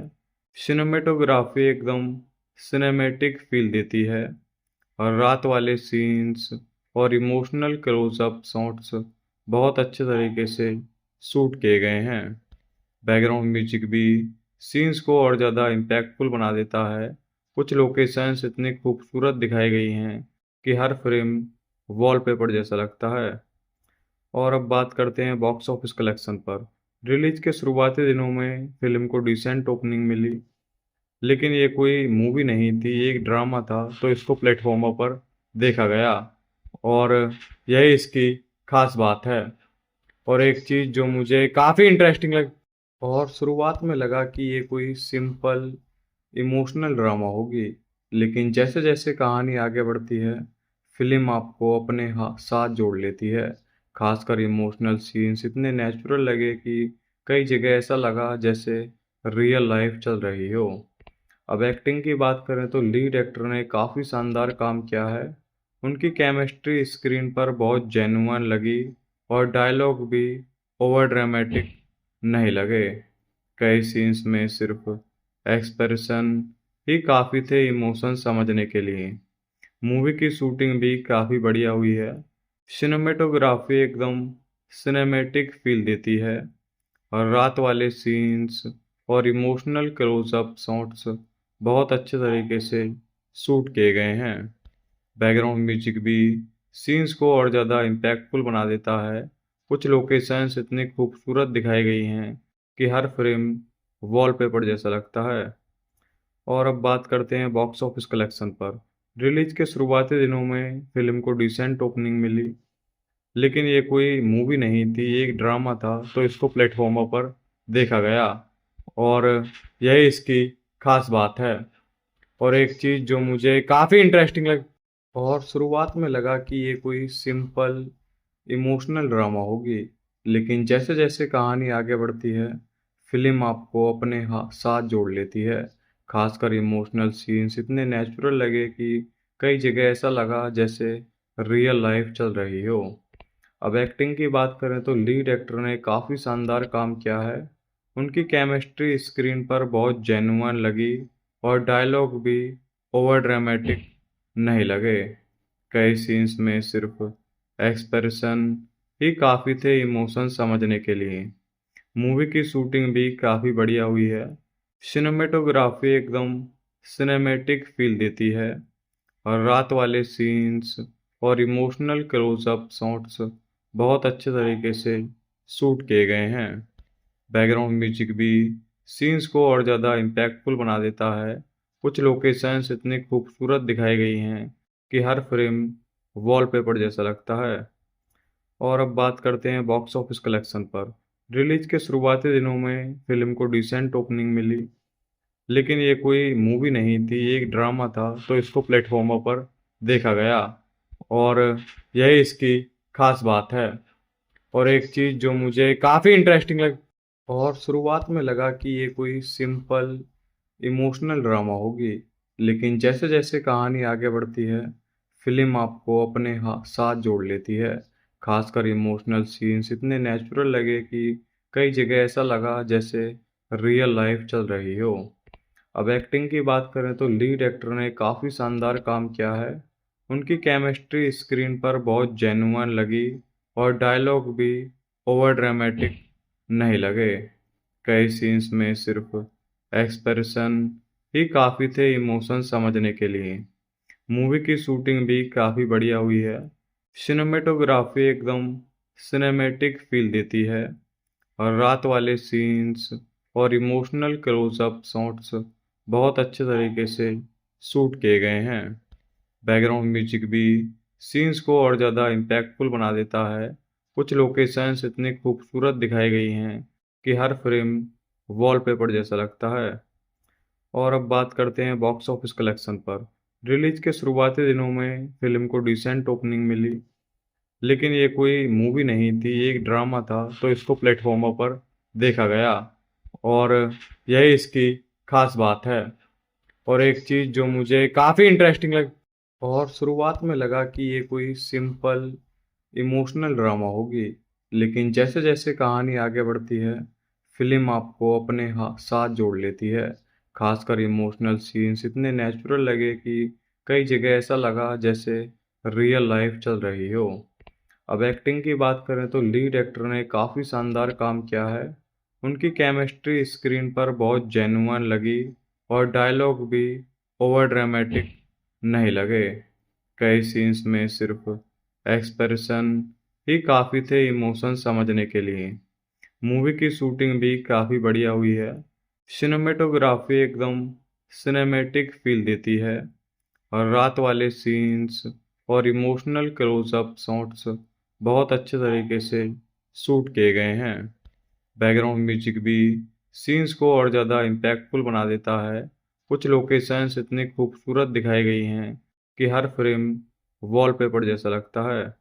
सिनेमेटोग्राफी एकदम सिनेमैटिक फील देती है और रात वाले सीन्स और इमोशनल क्लोजअप शॉट्स बहुत अच्छे तरीके से शूट किए गए हैं। बैकग्राउंड म्यूजिक भी सीन्स को और ज़्यादा इम्पैक्टफुल बना देता है। कुछ लोकेशंस इतनी खूबसूरत दिखाई गई हैं कि हर फ्रेम वॉलपेपर जैसा लगता है। और अब बात करते हैं बॉक्स ऑफिस कलेक्शन पर। रिलीज के शुरुआती दिनों में फिल्म को डिसेंट ओपनिंग मिली, लेकिन ये कोई मूवी नहीं थी, ये एक ड्रामा था, तो इसको प्लेटफॉर्मों पर देखा गया और यही इसकी खास बात है। और एक चीज़ जो मुझे काफ़ी इंटरेस्टिंग लग और शुरुआत में लगा कि ये कोई सिंपल इमोशनल ड्रामा होगी, लेकिन जैसे जैसे कहानी आगे बढ़ती है फिल्म आपको अपने साथ जोड़ लेती है। खासकर इमोशनल सीन्स इतने नेचुरल लगे कि कई जगह ऐसा लगा जैसे रियल लाइफ चल रही हो। अब एक्टिंग की बात करें तो लीड एक्टर ने काफ़ी शानदार काम किया है। उनकी केमिस्ट्री स्क्रीन पर बहुत जेन्युइन लगी और डायलॉग भी ओवर ड्रामेटिक नहीं लगे। कई सीन्स में सिर्फ एक्सप्रेशन ही काफ़ी थे इमोशन समझने के लिए। मूवी की शूटिंग भी काफ़ी बढ़िया हुई है। सिनेमेटोग्राफी एकदम सिनेमैटिक फील देती है और रात वाले सीन्स और इमोशनल क्लोजअप शॉट्स बहुत अच्छे तरीके से शूट किए गए हैं। बैकग्राउंड म्यूजिक भी सीन्स को और ज़्यादा इम्पैक्टफुल बना देता है। कुछ लोकेशंस इतनी खूबसूरत दिखाई गई हैं कि हर फ्रेम वॉलपेपर जैसा लगता है। और अब बात करते हैं बॉक्स ऑफिस कलेक्शन पर। रिलीज के शुरुआती दिनों में फिल्म को डिसेंट ओपनिंग मिली, लेकिन ये कोई मूवी नहीं थी, ये एक ड्रामा था, तो इसको प्लेटफॉर्मों पर देखा गया और यही इसकी खास बात है। और एक चीज़ जो मुझे काफ़ी इंटरेस्टिंग लग और शुरुआत में लगा कि ये कोई सिंपल इमोशनल ड्रामा होगी, लेकिन जैसे जैसे कहानी आगे बढ़ती है फिल्म आपको अपने साथ जोड़ लेती है। खासकर इमोशनल सीन्स इतने नेचुरल लगे कि कई जगह ऐसा लगा जैसे रियल लाइफ चल रही हो। अब एक्टिंग की बात करें तो लीड एक्टर ने काफ़ी शानदार काम किया है। उनकी केमिस्ट्री स्क्रीन पर बहुत जेन्युइन लगी और डायलॉग भी ओवर ड्रामेटिक नहीं लगे। कई सीन्स में सिर्फ एक्सप्रेशन ही काफ़ी थे इमोशन समझने के लिए। मूवी की शूटिंग भी काफ़ी बढ़िया हुई है। सिनेमेटोग्राफी एकदम सिनेमैटिक फील देती है और रात वाले सीन्स और इमोशनल क्लोजअप शॉट्स बहुत अच्छे तरीके से शूट किए गए हैं। बैकग्राउंड म्यूजिक भी सीन्स को और ज़्यादा इम्पैक्टफुल बना देता है। कुछ लोकेशंस इतनी खूबसूरत दिखाई गई हैं कि हर फ्रेम वॉलपेपर जैसा लगता है। और अब बात करते हैं बॉक्स ऑफिस कलेक्शन पर। रिलीज के शुरुआती दिनों में फिल्म को डिसेंट ओपनिंग मिली, लेकिन ये कोई मूवी नहीं थी, ये एक ड्रामा था, तो इसको प्लेटफॉर्मों पर देखा गया और यही इसकी खास बात है। और एक चीज़ जो मुझे काफ़ी इंटरेस्टिंग लग और शुरुआत में लगा कि ये कोई सिंपल इमोशनल ड्रामा होगी, लेकिन जैसे जैसे कहानी आगे बढ़ती है फिल्म आपको अपने साथ जोड़ लेती है। खासकर इमोशनल सीन्स इतने नेचुरल लगे कि कई जगह ऐसा लगा जैसे रियल लाइफ चल रही हो। अब एक्टिंग की बात करें तो लीड एक्टर ने काफ़ी शानदार काम किया है। उनकी केमिस्ट्री स्क्रीन पर बहुत जेन्युइन लगी और डायलॉग भी ओवर ड्रामेटिक नहीं लगे। कई सीन्स में सिर्फ एक्सप्रेशन ही काफ़ी थे इमोशन समझने के लिए। मूवी की शूटिंग भी काफ़ी बढ़िया हुई है। सिनेमेटोग्राफी एकदम सिनेमैटिक फील देती है और रात वाले सीन्स और इमोशनल क्लोजअप शॉट्स बहुत अच्छे तरीके से शूट किए गए हैं। बैकग्राउंड म्यूजिक भी सीन्स को और ज़्यादा इम्पैक्टफुल बना देता है। कुछ लोकेशंस इतनी खूबसूरत दिखाई गई हैं कि हर फ्रेम वॉलपेपर जैसा लगता है। और अब बात करते हैं बॉक्स ऑफिस कलेक्शन पर। रिलीज के शुरुआती दिनों में फिल्म को डिसेंट ओपनिंग मिली, लेकिन ये कोई मूवी नहीं थी, ये एक ड्रामा था, तो इसको प्लेटफॉर्मों पर देखा गया और यही इसकी खास बात है। और एक चीज़ जो मुझे काफ़ी इंटरेस्टिंग लग और शुरुआत में लगा कि ये कोई सिंपल इमोशनल ड्रामा होगी, लेकिन जैसे जैसे कहानी आगे बढ़ती है फिल्म आपको अपने साथ जोड़ लेती है। खासकर इमोशनल सीन्स इतने नेचुरल लगे कि कई जगह ऐसा लगा जैसे रियल लाइफ चल रही हो। अब एक्टिंग की बात करें तो लीड एक्टर ने काफ़ी शानदार काम किया है। उनकी केमिस्ट्री स्क्रीन पर बहुत जेन्युइन लगी और डायलॉग भी ओवर ड्रामेटिक नहीं लगे। कई सीन्स में सिर्फ एक्सप्रेशन ही काफ़ी थे इमोशन समझने के लिए। मूवी की शूटिंग भी काफ़ी बढ़िया हुई है। सिनेमेटोग्राफी एकदम सिनेमैटिक फील देती है और रात वाले सीन्स और इमोशनल क्लोजअप शॉट्स बहुत अच्छे तरीके से शूट किए गए हैं। बैकग्राउंड म्यूजिक भी सीन्स को और ज़्यादा इम्पैक्टफुल बना देता है। कुछ लोकेशंस इतनी खूबसूरत दिखाई गई हैं कि हर फ्रेम वॉलपेपर जैसा लगता है।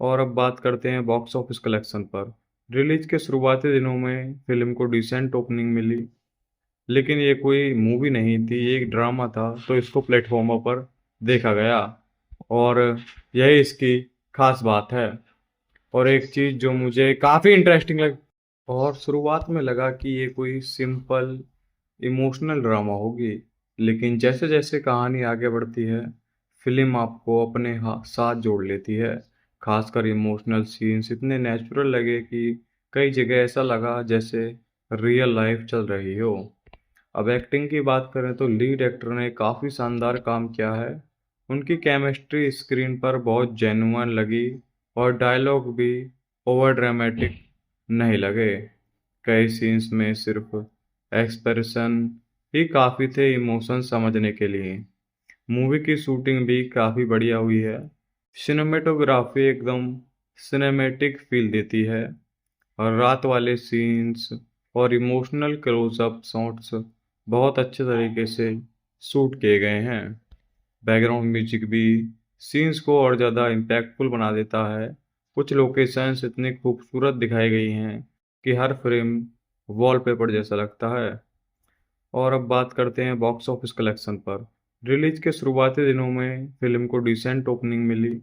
और अब बात करते हैं बॉक्स ऑफिस कलेक्शन पर। रिलीज के शुरुआती दिनों में फिल्म को डिसेंट ओपनिंग मिली, लेकिन ये कोई मूवी नहीं थी, ये एक ड्रामा था, तो इसको प्लेटफॉर्मों पर देखा गया और यही इसकी खास बात है। और एक चीज़ जो मुझे काफ़ी इंटरेस्टिंग लग और शुरुआत में लगा कि ये कोई सिंपल इमोशनल ड्रामा होगी, लेकिन जैसे जैसे कहानी आगे बढ़ती है फिल्म आपको अपने साथ जोड़ लेती है। खासकर इमोशनल सीन्स इतने नेचुरल लगे कि कई जगह ऐसा लगा जैसे रियल लाइफ चल रही हो। अब एक्टिंग की बात करें तो लीड एक्टर ने काफ़ी शानदार काम किया है। उनकी केमिस्ट्री स्क्रीन पर बहुत जेन्युइन लगी और डायलॉग भी ओवर ड्रामेटिक नहीं लगे। कई सीन्स में सिर्फ एक्सप्रेशन ही काफ़ी थे इमोशन समझने के लिए। मूवी की शूटिंग भी काफ़ी बढ़िया हुई है। सिनेमेटोग्राफी एकदम सिनेमैटिक फील देती है और रात वाले सीन्स और इमोशनल क्लोजअप शॉट्स बहुत अच्छे तरीके से शूट किए गए हैं। बैकग्राउंड म्यूजिक भी सीन्स को और ज़्यादा इम्पैक्टफुल बना देता है। कुछ लोकेशंस इतनी खूबसूरत दिखाई गई हैं कि हर फ्रेम वॉलपेपर जैसा लगता है। और अब बात करते हैं बॉक्स ऑफिस कलेक्शन पर। रिलीज के शुरुआती दिनों में फिल्म को डिसेंट ओपनिंग मिली,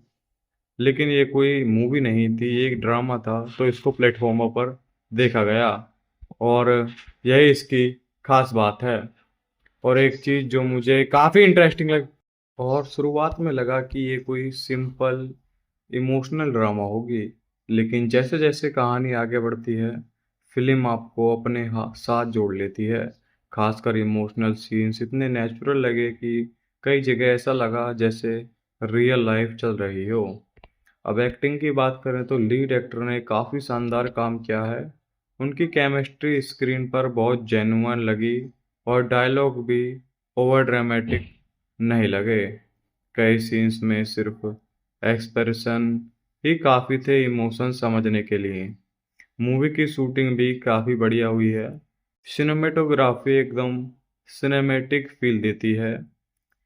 लेकिन ये कोई मूवी नहीं थी, ये एक ड्रामा था, तो इसको प्लेटफॉर्मों पर देखा गया और यही इसकी खास बात है। और एक चीज़ जो मुझे काफ़ी इंटरेस्टिंग लग और शुरुआत में लगा कि ये कोई सिंपल इमोशनल ड्रामा होगी, लेकिन जैसे जैसे कहानी आगे बढ़ती है फिल्म आपको अपने साथ जोड़ लेती है। खासकर इमोशनल सीन्स इतने नेचुरल लगे कि कई जगह ऐसा लगा जैसे रियल लाइफ चल रही हो। अब एक्टिंग की बात करें तो लीड एक्टर ने काफ़ी शानदार काम किया है। उनकी केमिस्ट्री स्क्रीन पर बहुत जेन्युइन लगी और डायलॉग भी ओवर ड्रामेटिक नहीं लगे। कई सीन्स में सिर्फ एक्सप्रेशन ही काफ़ी थे इमोशन समझने के लिए। मूवी की शूटिंग भी काफ़ी बढ़िया हुई है। सिनेमेटोग्राफी एकदम सिनेमैटिक फील देती है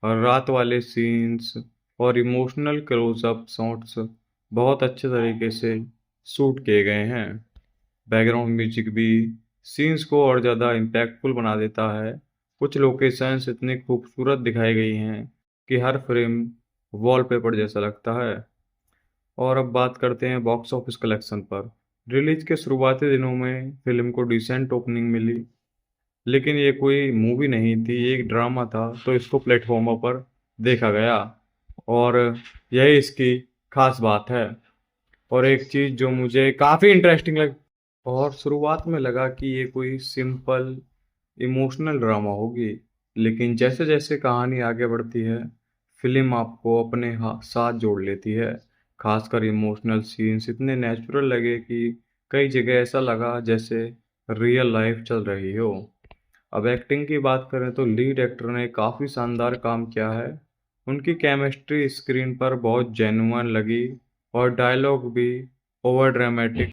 और रात वाले सीन्स और इमोशनल क्लोजअप शॉट्स बहुत अच्छे तरीके से शूट किए गए हैं। बैकग्राउंड म्यूजिक भी सीन्स को और ज़्यादा इम्पैक्टफुल बना देता है। कुछ लोकेशंस इतनी खूबसूरत दिखाई गई हैं कि हर फ्रेम वॉलपेपर जैसा लगता है। और अब बात करते हैं बॉक्स ऑफिस कलेक्शन पर। रिलीज के शुरुआती दिनों में फिल्म को डिसेंट ओपनिंग मिली, लेकिन ये कोई मूवी नहीं थी, ये एक ड्रामा था, तो इसको प्लेटफॉर्मों पर देखा गया और यही इसकी खास बात है। और एक चीज़ जो मुझे काफ़ी इंटरेस्टिंग लग, और शुरुआत में लगा कि ये कोई सिंपल इमोशनल ड्रामा होगी, लेकिन जैसे जैसे कहानी आगे बढ़ती है फिल्म आपको अपने साथ जोड़ लेती है। खासकर इमोशनल सीन्स इतने नेचुरल लगे कि कई जगह ऐसा लगा जैसे रियल लाइफ चल रही हो। अब एक्टिंग की बात करें तो लीड एक्टर ने काफ़ी शानदार काम किया है। उनकी केमिस्ट्री स्क्रीन पर बहुत जेन्युइन लगी और डायलॉग भी ओवर ड्रामेटिक